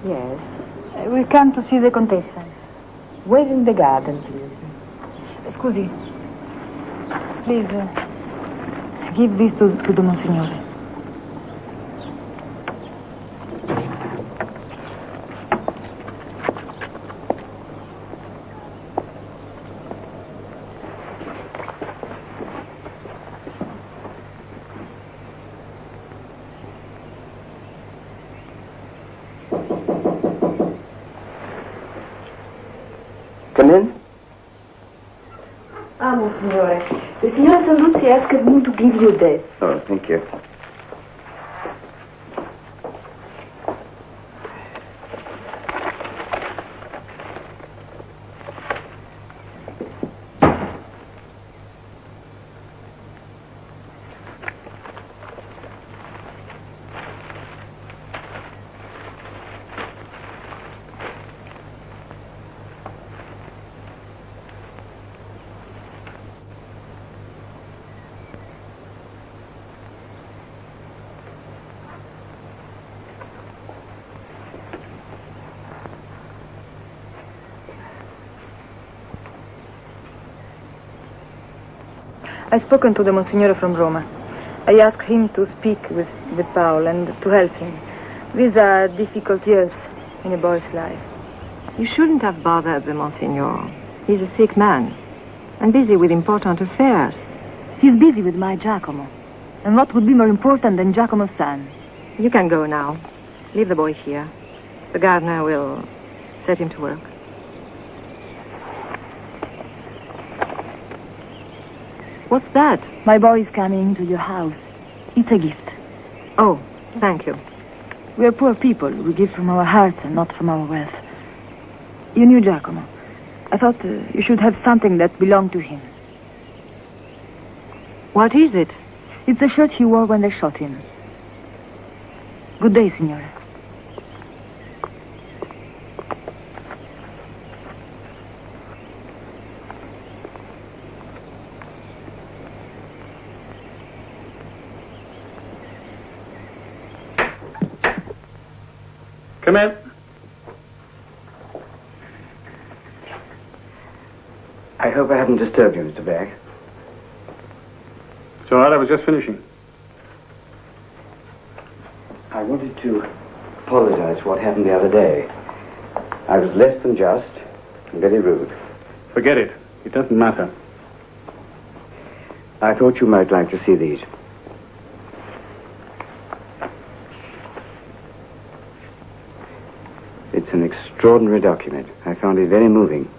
Yes. We come to see the Contessa. Wait in the garden, please. Scusi. Please, give this to the Monsignore. Come in. Ah, Monsignore. The Signora Sanduzzi asked me to give you this. Oh, thank you. I've spoken to the Monsignore from Roma. I asked him to speak with Paul and to help him. These are difficult years in a boy's life. You shouldn't have bothered the Monsignor. He's a sick man and busy with important affairs. He's busy with my Giacomo. And what would be more important than Giacomo's son? You can go now. Leave the boy here. The gardener will set him to work. What's that? My boy is coming to your house. It's a gift. Oh, thank you. We are poor people. We give from our hearts and not from our wealth. You knew Giacomo. I thought you should have something that belonged to him. What is it? It's the shirt he wore when they shot him. Good day, Signora. Come in. I hope I haven't disturbed you, Mr. Berg. It's all right, I was just finishing. I wanted to apologize for what happened the other day. I was less than just and very rude. Forget it. It doesn't matter. I thought you might like to see these. It's an extraordinary document. I found it very moving.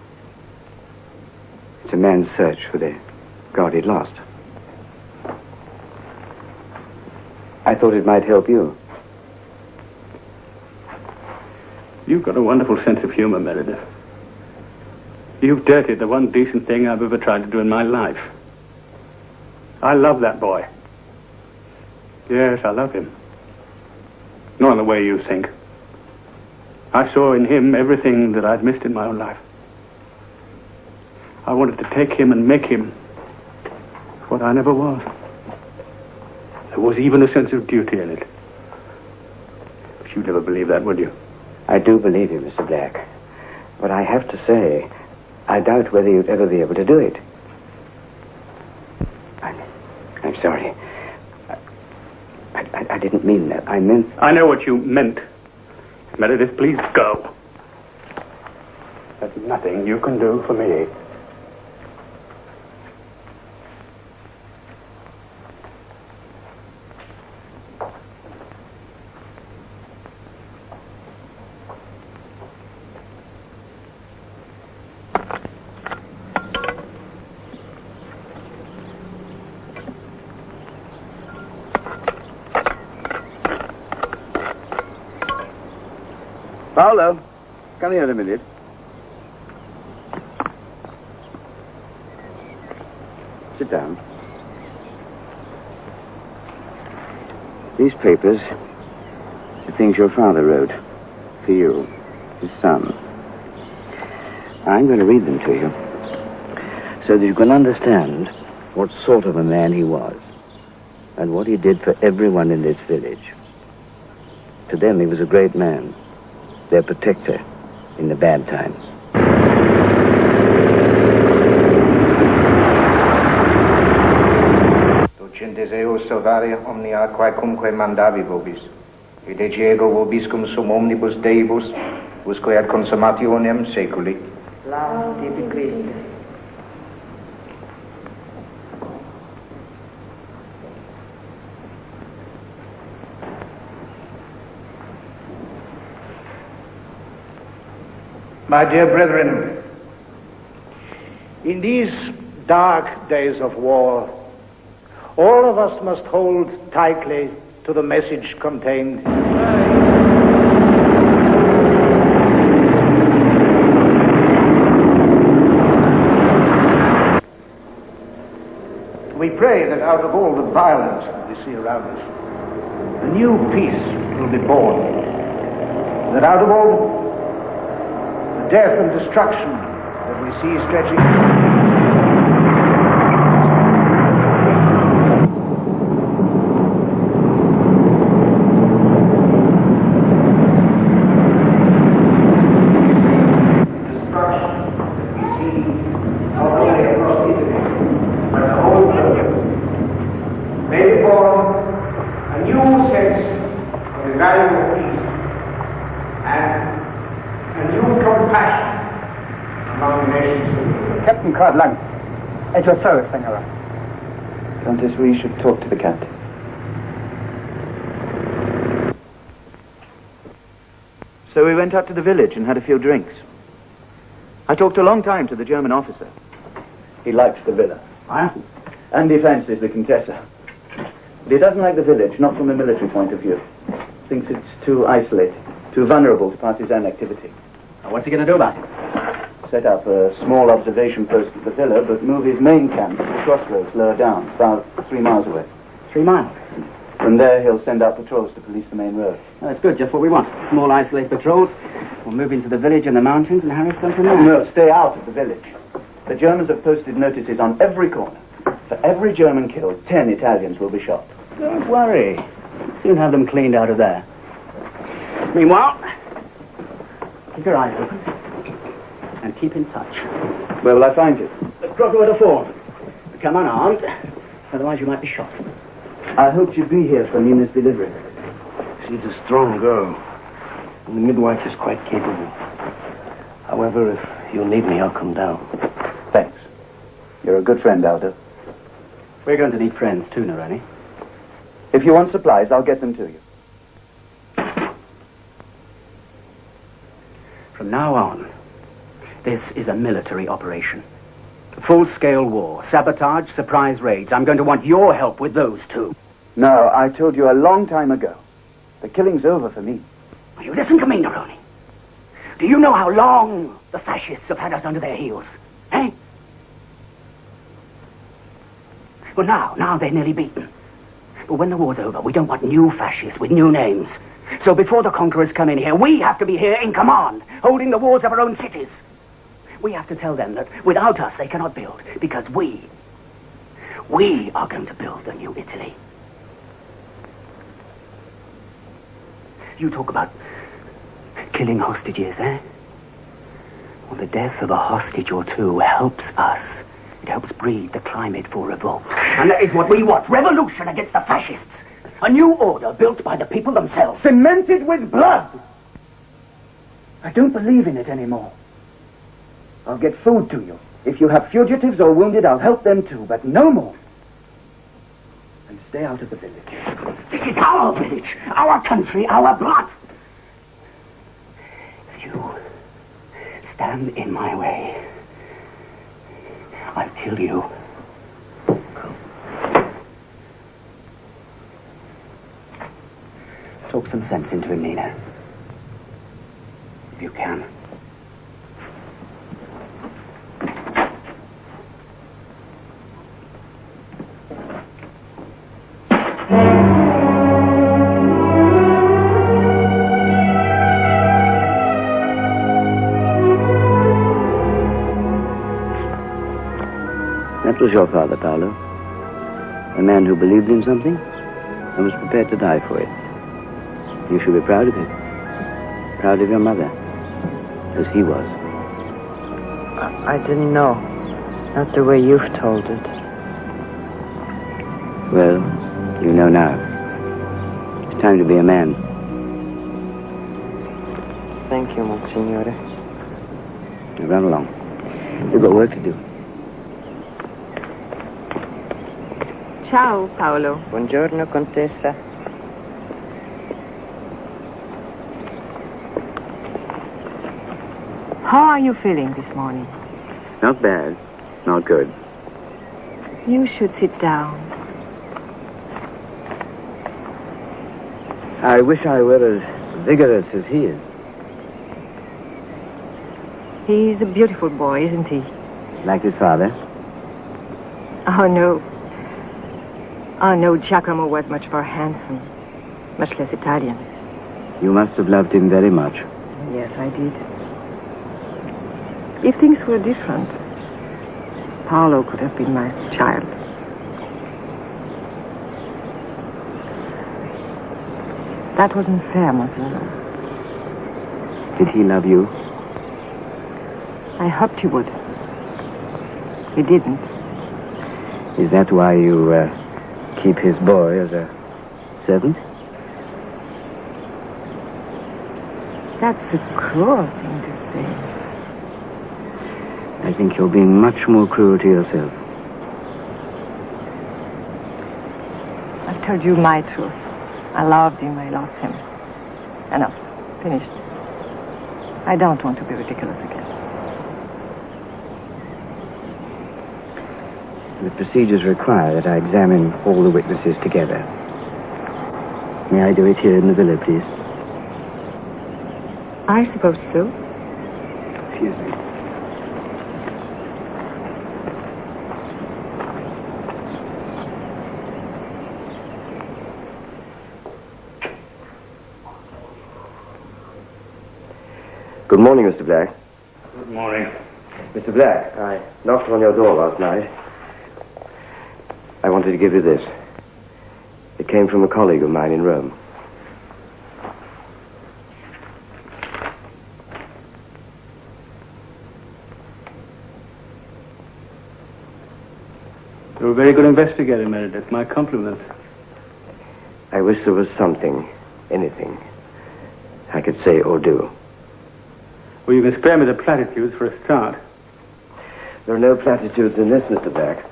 It's a man's search for the God he'd lost. I thought it might help you. You've got a wonderful sense of humor, Meredith. You've dirtied the one decent thing I've ever tried to do in my life. I love that boy. Yes, I love him. Not in the way you think. I saw in him everything that I'd missed in my own life. I wanted to take him and make him what I never was. There was even a sense of duty in it. But you'd never believe that, would you? I do believe you, Mr. Black. But I have to say, I doubt whether you'd ever be able to do it. I'm sorry. I didn't mean that. I meant... I know what you meant. Meredith, please go. There's nothing you can do for me. Paolo, come here a minute. Sit down. These papers are things your father wrote for you, his son. I'm going to read them to you so that you can understand what sort of a man he was and what he did for everyone in this village. To them, he was a great man. Their protector in the bad times. Docente Deus salvare omnia quaecumque mandavi vobis, et ege ego vobiscum sum omnibus Deibus, usque ad consummationem seculi. Laude Christe. My dear brethren, in these dark days of war, all of us must hold tightly to the message contained. We pray that out of all the violence that we see around us, a new peace will be born. That out of all death and destruction that we see stretching. Destruction that we see not only across Italy, but the whole world. May be born a new sense of the value of peace and a new compassion among the nations of the world. Captain Cardlang, at your service, Senora. Countess, we should talk to the captain. So we went up to the village and had a few drinks. I talked a long time to the German officer. He likes the villa. Huh? And he fancies the Contessa. But he doesn't like the village, not from a military point of view. Thinks it's too isolated, too vulnerable to partisan activity. What's he going to do about it? Set up a small observation post at the villa, but move his main camp to the crossroads lower down, about 3 miles away. 3 miles? From there, he'll send out patrols to police the main road. Well, that's good, just what we want. Small, isolated patrols. We'll move into the village and the mountains and harass them from there. No, stay out of the village. The Germans have posted notices on every corner. For every German killed, 10 Italians will be shot. Don't worry. Soon have them cleaned out of there. Meanwhile, keep your eyes open and keep in touch. Where will I find you? The Grotto of the Fawn. Become unarmed, otherwise you might be shot. I hoped you'd be here for Nina's delivery. She's a strong girl, and the midwife is quite capable. However, if you'll need me, I'll come down. Thanks. You're a good friend, Aldo. We're going to need friends too, Neroni. If you want supplies, I'll get them to you. From now on, this is a military operation. Full-scale war, sabotage, surprise raids. I'm going to want your help with those too. No, I told you a long time ago. The killing's over for me. You listen to me, Neroni. Do you know how long the fascists have had us under their heels? Eh? Well, now they're nearly beaten. But when the war's over, we don't want new fascists with new names. So before the conquerors come in here, we have to be here in command, holding the walls of our own cities. We have to tell them that without us they cannot build, because we are going to build the new Italy. You talk about killing hostages, eh? Well, the death of a hostage or two helps us. It helps breed the climate for revolt. And that is what we want. Revolution against the fascists. A new order built by the people themselves. Cemented with blood. I don't believe in it anymore. I'll get food to you. If you have fugitives or wounded, I'll help them too, but no more. And stay out of the village. This is our village, our country, our blood. If you stand in my way, I'll kill you. Talk some sense into him, Nina. If you can. That was your father, Paolo. A man who believed in something and was prepared to die for it. You should be proud of him. Proud of your mother. As he was. I didn't know. Not the way you've told it. Well, you know now. It's time to be a man. Thank you, Monsignore. Now run along. You've got work to do. Ciao, Paolo. Buongiorno, Contessa. How are you feeling this morning? Not bad. Not good. You should sit down. I wish I were as vigorous as he is. He's a beautiful boy, isn't he? Like his father. Oh, no. Oh, no, Giacomo was much more handsome. Much less Italian. You must have loved him very much. Yes, I did. If things were different, Paolo could have been my child. That wasn't fair, Monsignor. Did he love you? I hoped he would. He didn't. Is that why you keep his boy as a servant? That's a cruel thing to say. I think you're being much more cruel to yourself. I've told you my truth. I loved him, I lost him. Enough. Finished. I don't want to be ridiculous again. The procedures require that I examine all the witnesses together. May I do it here in the villa, please? I suppose so. Excuse me. Good morning, Mr. Black. Good morning. Mr. Black, I knocked on your door last night. I wanted to give you this. It came from a colleague of mine in Rome. You're a very good investigator, Meredith. My compliments. I wish there was something, anything, I could say or do. Well, you can spare me the platitudes for a start. There are no platitudes in this, Mr. Black.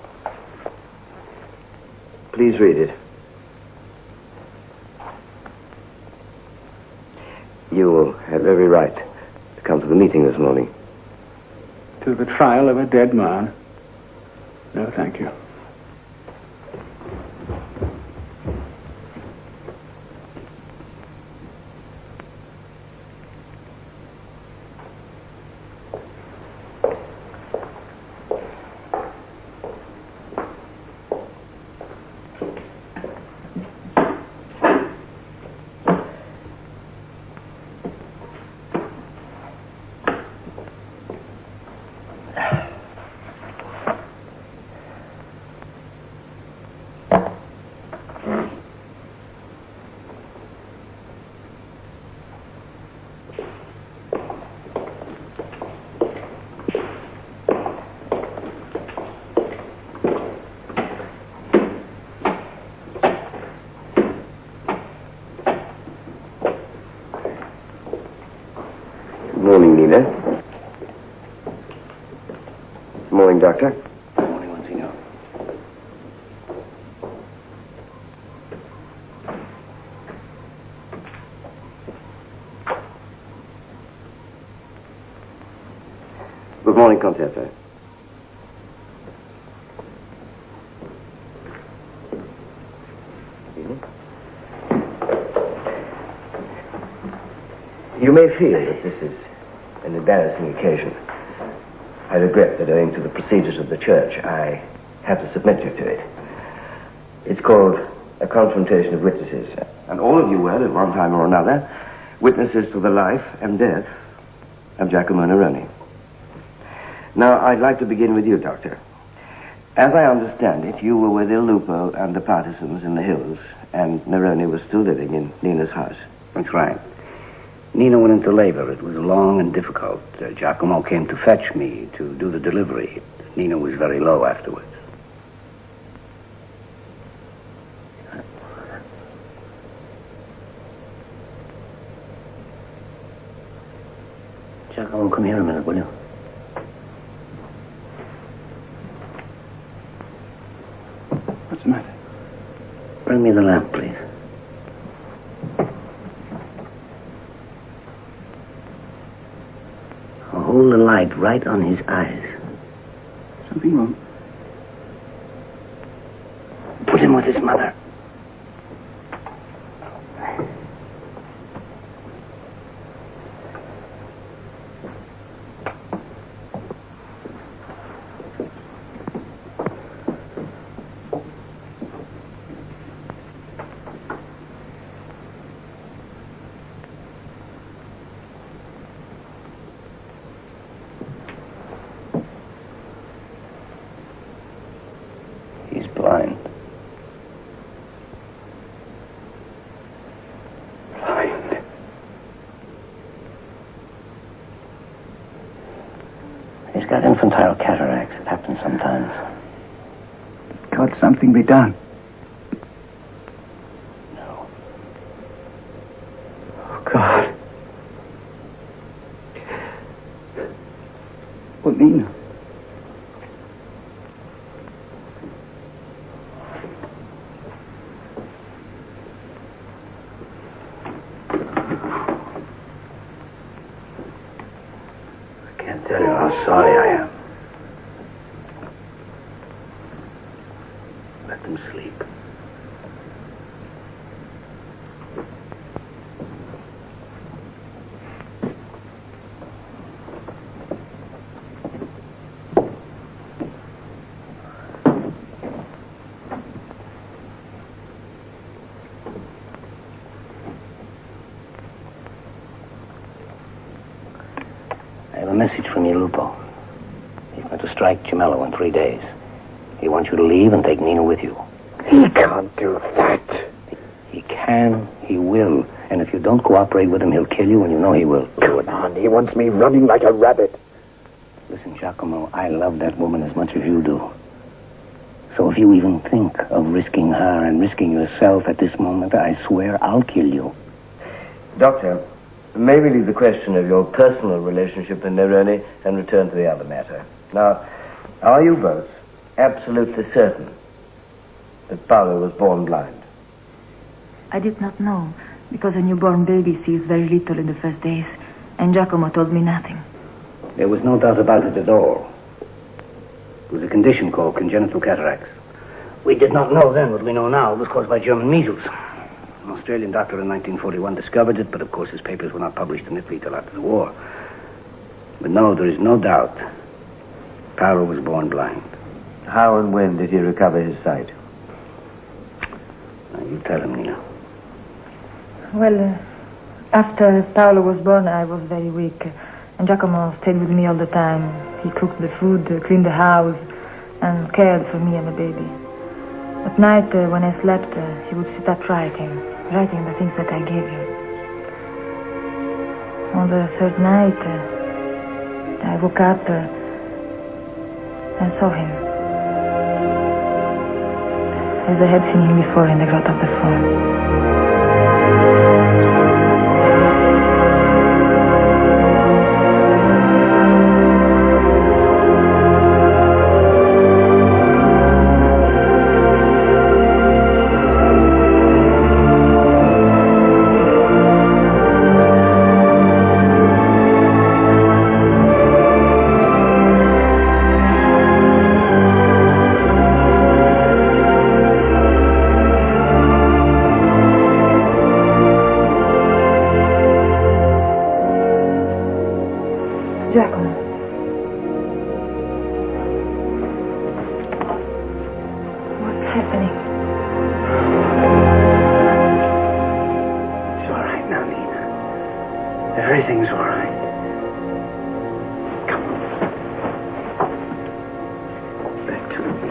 Please read it. You have every right to come to the meeting this morning. To the trial of a dead man? No, thank you. morning, Nina. Good morning, Doctor. Good morning, Monsignor. Good morning, Contessa. You may feel that this is an embarrassing occasion. I regret that owing to the procedures of the church, I have to submit you to it. It's called a confrontation of witnesses, and all of you were, at one time or another, witnesses to the life and death of Giacomo Neroni. Now, I'd like to begin with you, Doctor. As I understand it, you were with Il Lupo and the partisans in the hills, and Neroni was still living in Nina's house. That's right. Nina went into labor. It was long and difficult. Giacomo came to fetch me to do the delivery. Nina was very low afterwards. Giacomo, come here a minute, will you? What's the matter? Bring me the lamp, please. I'll hold the light right on his eyes. Something wrong? Put him with his mother. He's blind. Blind. He's got infantile cataracts. It happens sometimes. Can't something be done? No. Oh, God. Well, Nina. Tell you how sorry I am. Let them sleep. I have a message from Il Lupo. He's going to strike Gemello in 3 days. He wants you to leave and take Nina with you. He can't do that. He can, he will. And if you don't cooperate with him, he'll kill you, and you know he will. Come on, he wants me running like a rabbit. Listen, Giacomo, I love that woman as much as you do. So if you even think of risking her and risking yourself at this moment, I swear I'll kill you. Doctor, may we leave the question of your personal relationship with Neroni and return to the other matter? Now, are you both absolutely certain that Paolo was born blind? I did not know, because a newborn baby sees very little in the first days, and Giacomo told me nothing. There was no doubt about it at all. It was a condition called congenital cataracts. We did not know then what we know now. It was caused by German measles. An Australian doctor in 1941 discovered it, but of course his papers were not published in Italy till after the war. But no, there is no doubt. Paolo was born blind. How and when did he recover his sight? Now, you tell him, Nina. Well, after Paolo was born, I was very weak. And Giacomo stayed with me all the time. He cooked the food, cleaned the house, and cared for me and the baby. At night, when I slept, he would sit up writing the things that I gave him. On the third night, I woke up and saw him. As I had seen him before in the grotto of the Faun. Everything's all right. Come on. Back to me.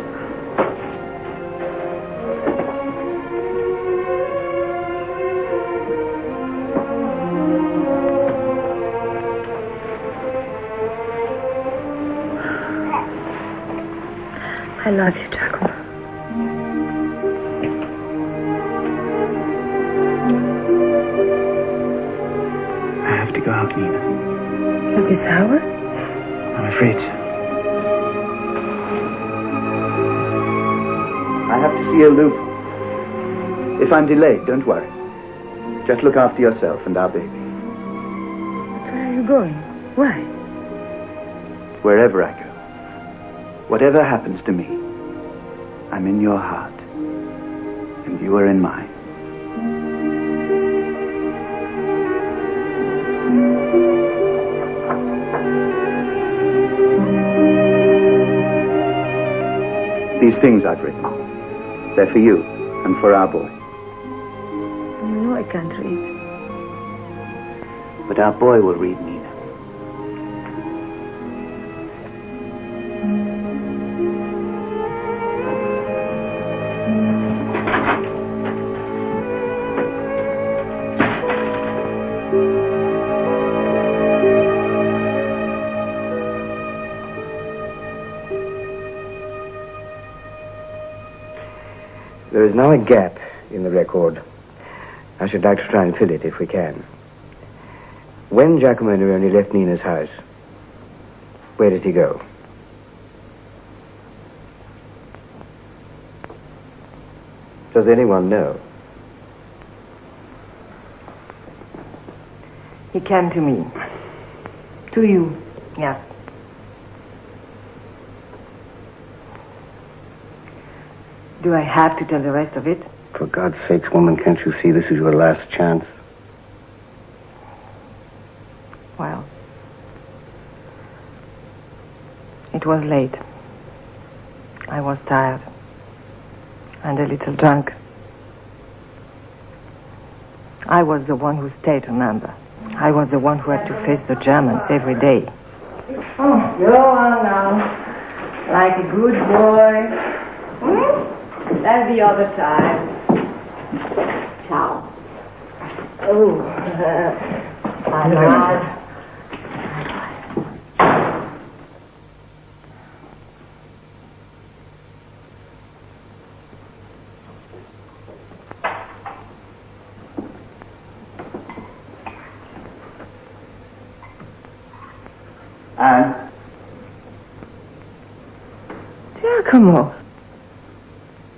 I love you, Giacomo. I have to go out, Nina. At this hour? I'm afraid so. I have to see a loop. If I'm delayed, don't worry. Just look after yourself and our baby. Where are you going? Why? Wherever I go. Whatever happens to me, I'm in your heart. And you are in mine. These things I've written, they're for you and for our boy. You know I can't read. But our boy will read, Nina. There is now a gap in the record. I should like to try and fill it if we can. When Giacomo Neroni left Nina's house, where did he go? Does anyone know? He came to me. To you, yes. Do I have to tell the rest of it? For God's sakes, woman, can't you see this is your last chance? Well, it was late. I was tired and a little drunk. I was the one who stayed, remember. I was the one who had to face the Germans every day. Oh, go on now. Like a good boy. And the other times. Ciao. Oh, Anne? Giacomo.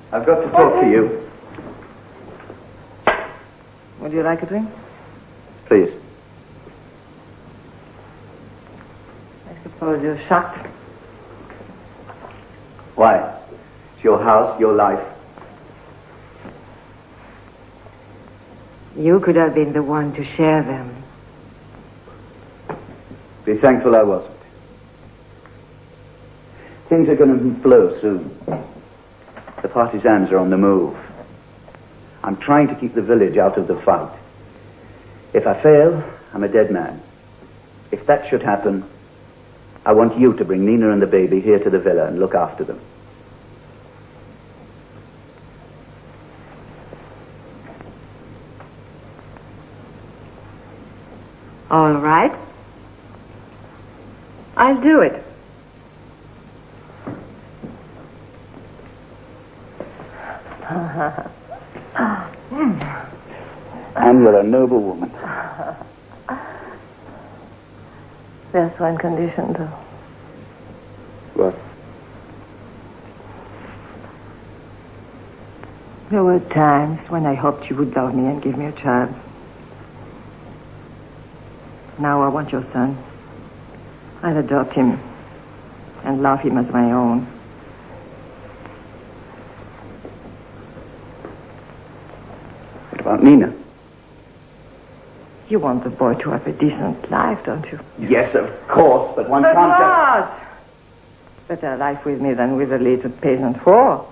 I've got to talk to you. Would you like a drink? Please. I suppose you're shocked. Why? It's your house, your life. You could have been the one to share them. Be thankful I wasn't. Things are going to blow soon. The partisans are on the move. I'm trying to keep the village out of the fight. If I fail, I'm a dead man. If that should happen, I want you to bring Nina and the baby here to the villa and look after them. All right. I'll do it. And you're a noble woman. There's one condition, though. What? There were times when I hoped you would love me and give me a child. Now I want your son. I'll adopt him and love him as my own. What about Nina? You want the boy to have a decent life, don't you? Yes, of course, but one But can't just... what? Better life with me than with a little peasant whore.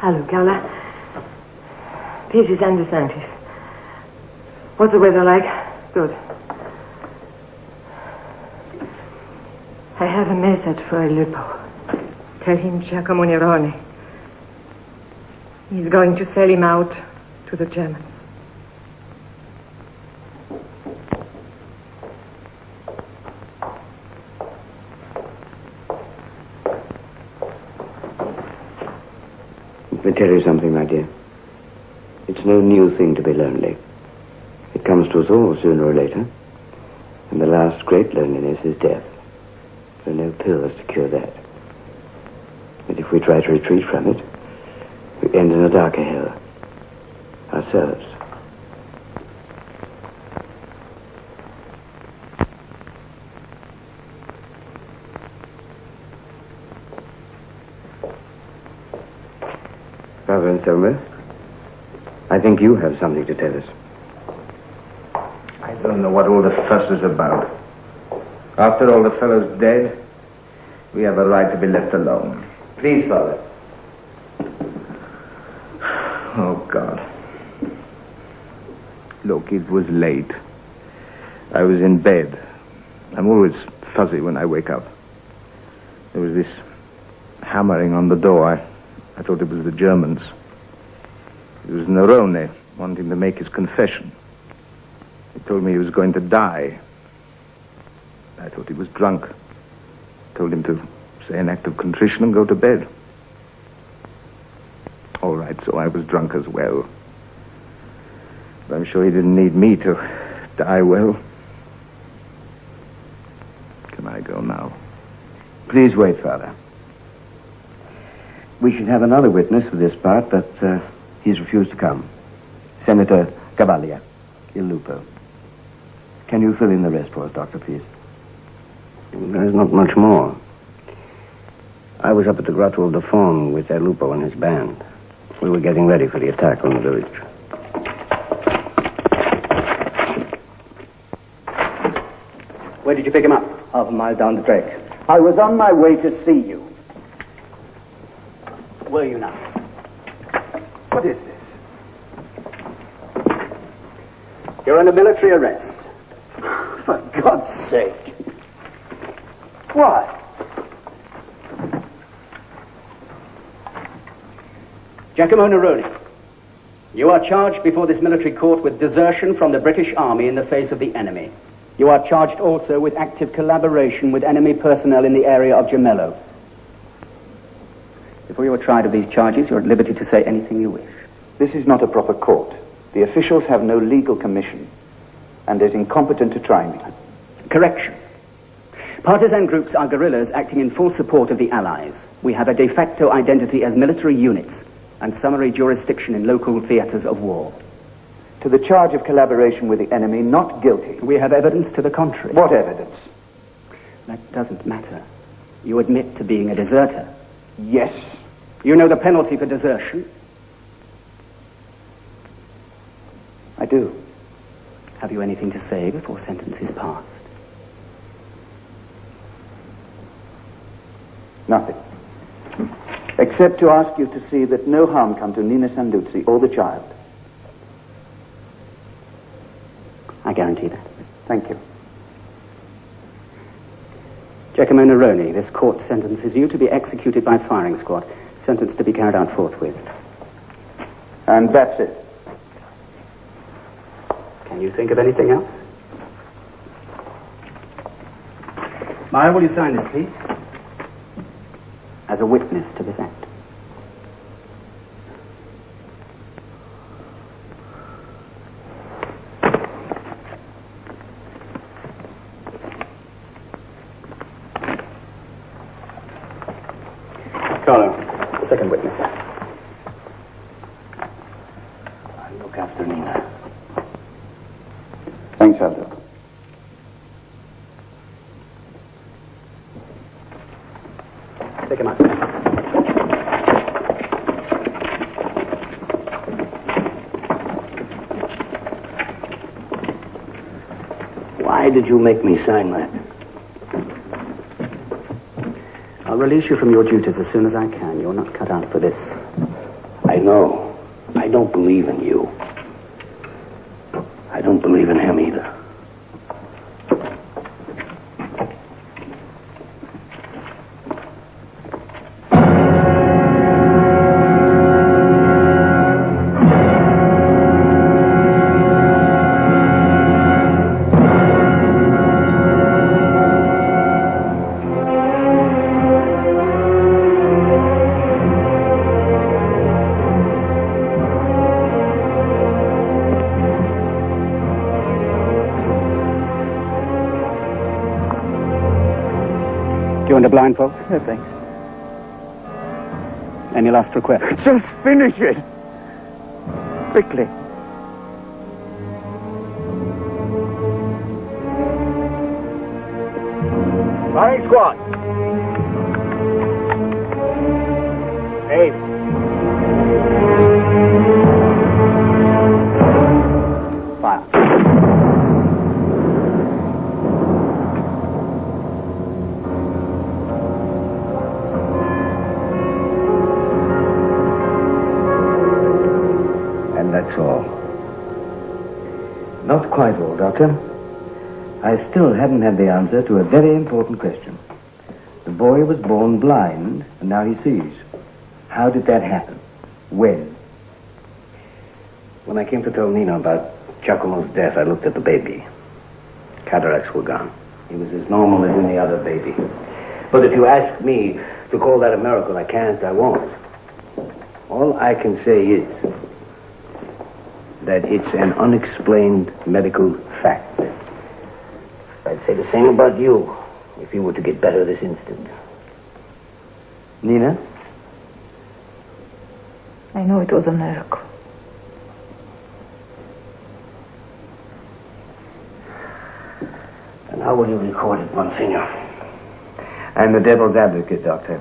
Hello, Carla. This is Andy Santis. What's the weather like? Good. I have a message for El Lupo. Tell him Giacomo Nerone. He's going to sell him out to the Germans. Let me tell you something, my dear. It's no new thing to be lonely. It comes to us all sooner or later. And the last great loneliness is death. There are no pills to cure that. But if we try to retreat from it, we end in a darker hell. Ourselves. Father Anselmo, I think you have something to tell us. I don't know what all the fuss is about. After all the fellow's dead, we have a right to be left alone. Please, Father. Oh, God. Look, it was late. I was in bed. I'm always fuzzy when I wake up. There was this hammering on the door. I thought it was the Germans. It was Nerone wanting to make his confession. He told me he was going to die. I thought he was drunk. Told him to say an act of contrition and go to bed. All right, so I was drunk as well. But I'm sure he didn't need me to die well. Can I go now? Please wait, Father. We should have another witness for this part, but he's refused to come. Senator Cavaglia, Il Lupo. Can you fill in the rest for us, Doctor, please? There's not much more. I was up at the Grotto of the Faun with El Lupo and his band. We were getting ready for the attack on the village. Where did you pick him up? Half a mile down the track. I was on my way to see you. Where are you now? What is this? You're under military arrest. For God's sake. Why? Giacomo Nerone, you are charged before this military court with desertion from the British Army in the face of the enemy. You are charged also with active collaboration with enemy personnel in the area of Gemello. Before you are tried of these charges, you're at liberty to say anything you wish. This is not a proper court. The officials have no legal commission and is incompetent to try me. Correction. Partisan groups are guerrillas acting in full support of the Allies. We have a de facto identity as military units and summary jurisdiction in local theaters of war. To the charge of collaboration with the enemy, not guilty. We have evidence to the contrary. What evidence? That doesn't matter. You admit to being a deserter. Yes. You know the penalty for desertion? I do. Have you anything to say before sentence is passed? Nothing. Except to ask you to see that no harm come to Nina Sanduzzi or the child. I guarantee that. Thank you. Giacomo Nerone, this court sentences you to be executed by firing squad. Sentence to be carried out forthwith. And that's it. Can you think of anything else? Myra, will you sign this, please? As a witness to this act. Carlo, second witness. I'll look after Nina. Thanks, Aldo. Take him outside. Why did you make me sign that? I'll release you from your duties as soon as I can. You're not cut out for this. I know. I don't believe in you. I don't believe in him either. Do you want a blindfold? No, thanks. Any last request? Just finish it! Quickly. Firing squad. Aim. Fire. And that's all. Not quite all, Doctor. I still haven't had the answer to a very important question. The boy was born blind, and now he sees. How did that happen? When? When I came to tell Nina about Giacomo's death, I looked at the baby. Cataracts were gone. He was as normal as any other baby. But if you ask me to call that a miracle, I can't, I won't. All I can say is that it's an unexplained medical fact. I'd say the same about you if you were to get better this instant. Nina? I know it was a miracle. And how will you record it, Monsignor? I'm the devil's advocate, Doctor.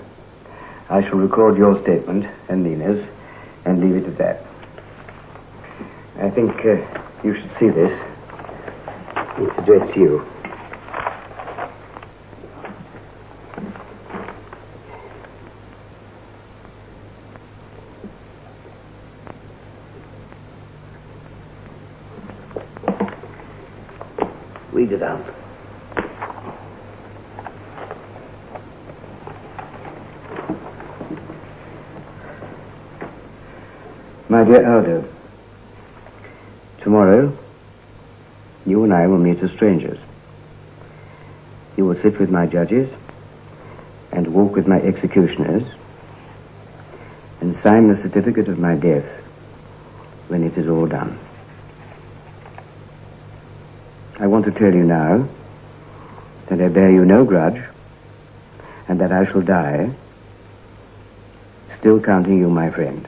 I shall record your statement and Nina's and leave it at that. I think you should see this. It's addressed to you. Read it out. My dear Aldo, tomorrow, you and I will meet as strangers. You will sit with my judges and walk with my executioners and sign the certificate of my death when it is all done. I want to tell you now that I bear you no grudge and that I shall die still counting you my friend.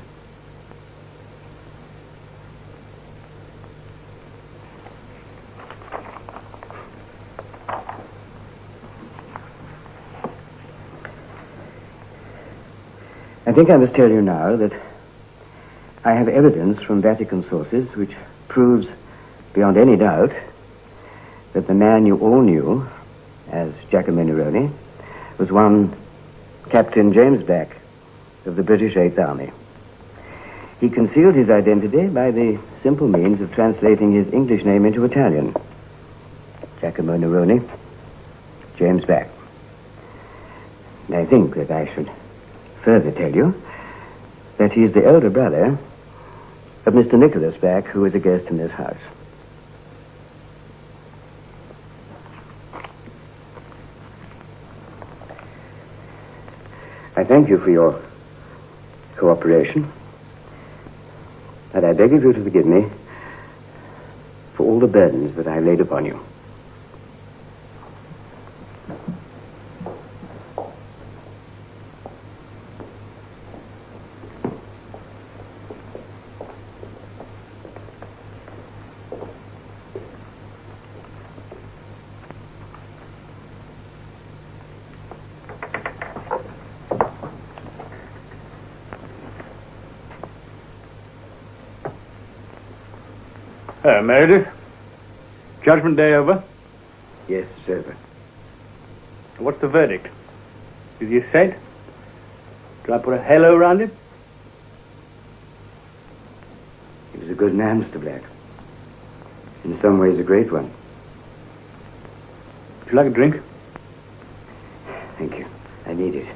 I think I must tell you now that I have evidence from Vatican sources which proves beyond any doubt that the man you all knew as Giacomo Neroni was one Captain James Black of the British Eighth Army. He concealed his identity by the simple means of translating his English name into Italian. Giacomo Neroni, James Black. And I think that I should further tell you that he's the elder brother of Mr. Nicholas Black, who is a guest in this house. I thank you for your cooperation, and I beg of you to forgive me for all the burdens that I've laid upon you. Meredith? Judgment day over? Yes, it's over. What's the verdict? Is he said? Do I put a halo around it? good man, Mr. Black. In some ways, a great one. Would you like a drink? Thank you. I need it.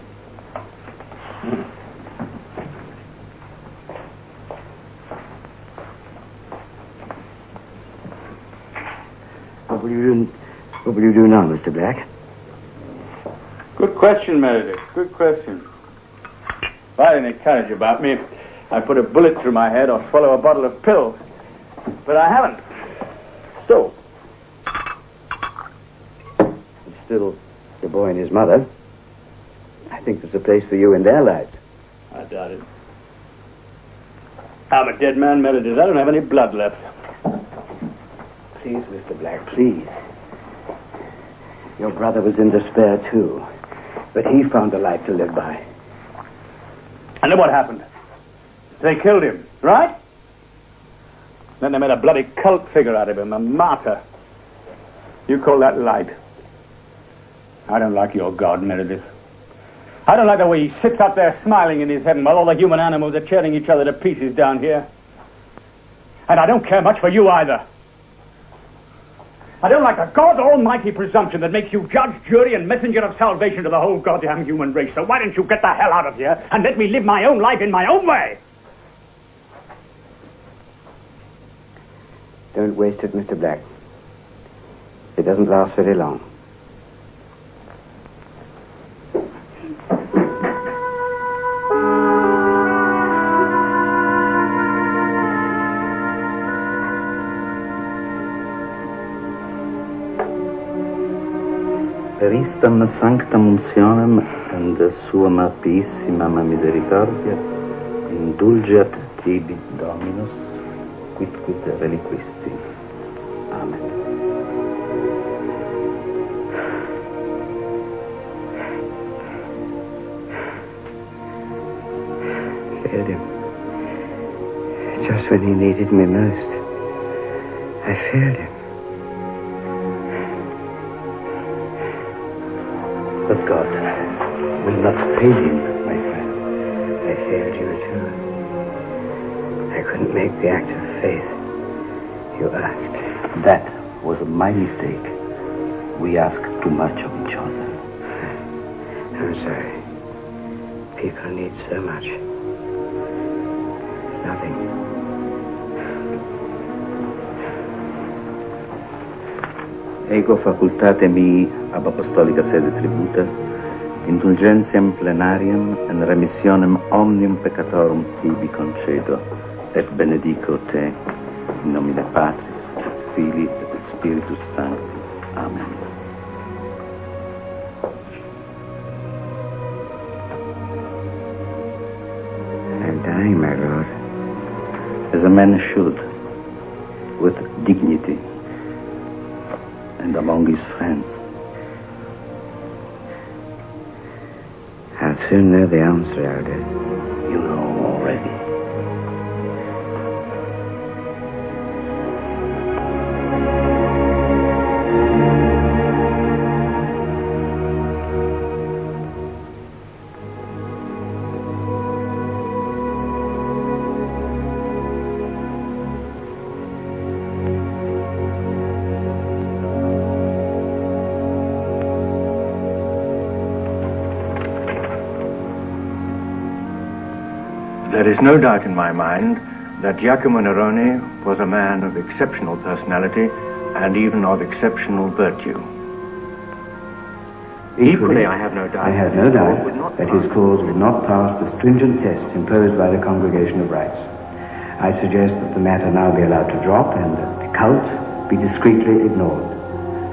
What will you do now, Mr. Black? Good question, Meredith. Good question. If I had any courage about me, I'd put a bullet through my head or swallow a bottle of pills. But I haven't. So. It's still the boy and his mother. I think there's a place for you in their lives. I doubt it. I'm a dead man, Meredith. I don't have any blood left. Please, Mr. Black, please. Your brother was in despair, too. But he found a life to live by. And then what happened? They killed him, right? Then they made a bloody cult figure out of him, a martyr. You call that light? I don't like your God, Meredith. I don't like the way he sits up there smiling in his heaven while all the human animals are tearing each other to pieces down here. And I don't care much for you either. I don't like the God Almighty presumption that makes you judge, jury, and messenger of salvation to the whole goddamn human race. So why don't you get the hell out of here and let me live my own life in my own way? Don't waste it, Mr. Black. It doesn't last very long. Per istam sanctam untionem and suam apissima misericordia indulget tibi Dominus quidquid reliquisti. Amen. Failed him. Just when he needed me most. I failed him. But God will not fail him, my friend. I failed you too. I couldn't make the act of faith you asked. That was my mistake. We ask too much of each other. I'm sorry. People need so much. Nothing. Ego facultatemi ab apostolica sede tributa, indulgentiam plenariam en remissionem omnium peccatorum tibi concedo, et benedico te, in nomine Patris, et Filii, et Spiritus Sancti. Amen. I'm dying, my Lord. As a man should, with dignity, and among his friends. I'll soon know the answer, Elder. You know already. There is no doubt in my mind that Giacomo Nerone was a man of exceptional personality and even of exceptional virtue. Equally, I have no doubt. I have no doubt that his cause would not pass the stringent test imposed by the Congregation of Rights. I suggest that the matter now be allowed to drop and that the cult be discreetly ignored.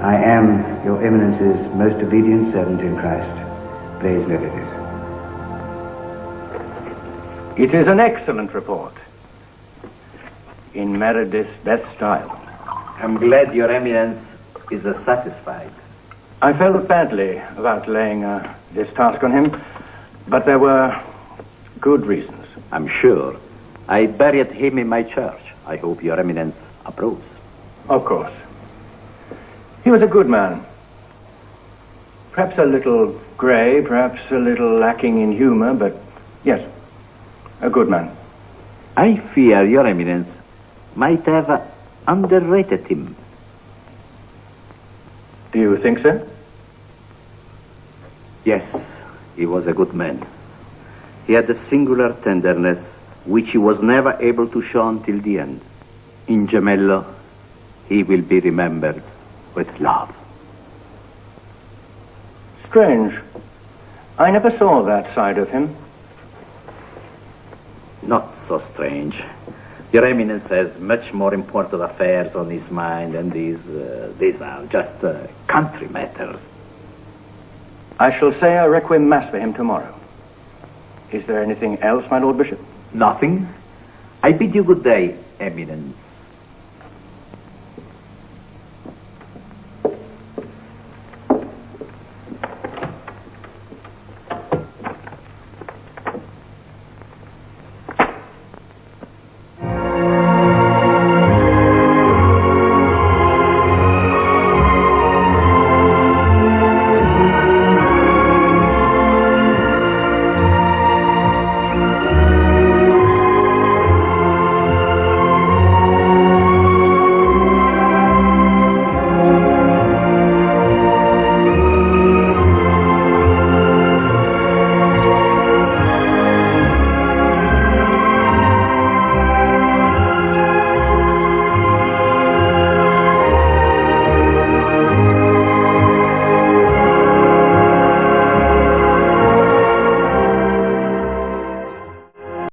I am Your Eminence's most obedient servant in Christ, Blaise Meredith. It is an excellent report. In Meredith's best style. I'm glad Your Eminence is satisfied. I felt badly about laying this task on him, but there were good reasons. I'm sure. I buried him in my church. I hope Your Eminence approves. Of course. He was a good man. Perhaps a little grey, perhaps a little lacking in humor, but yes, a good man. I fear, Your Eminence, might have underrated him. Do you think so? Yes, he was a good man. He had a singular tenderness which he was never able to show until the end. In Gemello, he will be remembered with love. Strange. I never saw that side of him. Not so strange. Your Eminence has much more important affairs on his mind, and these are just country matters. I shall say a requiem mass for him tomorrow. Is there anything else, my Lord Bishop? Nothing. I bid you good day, Eminence.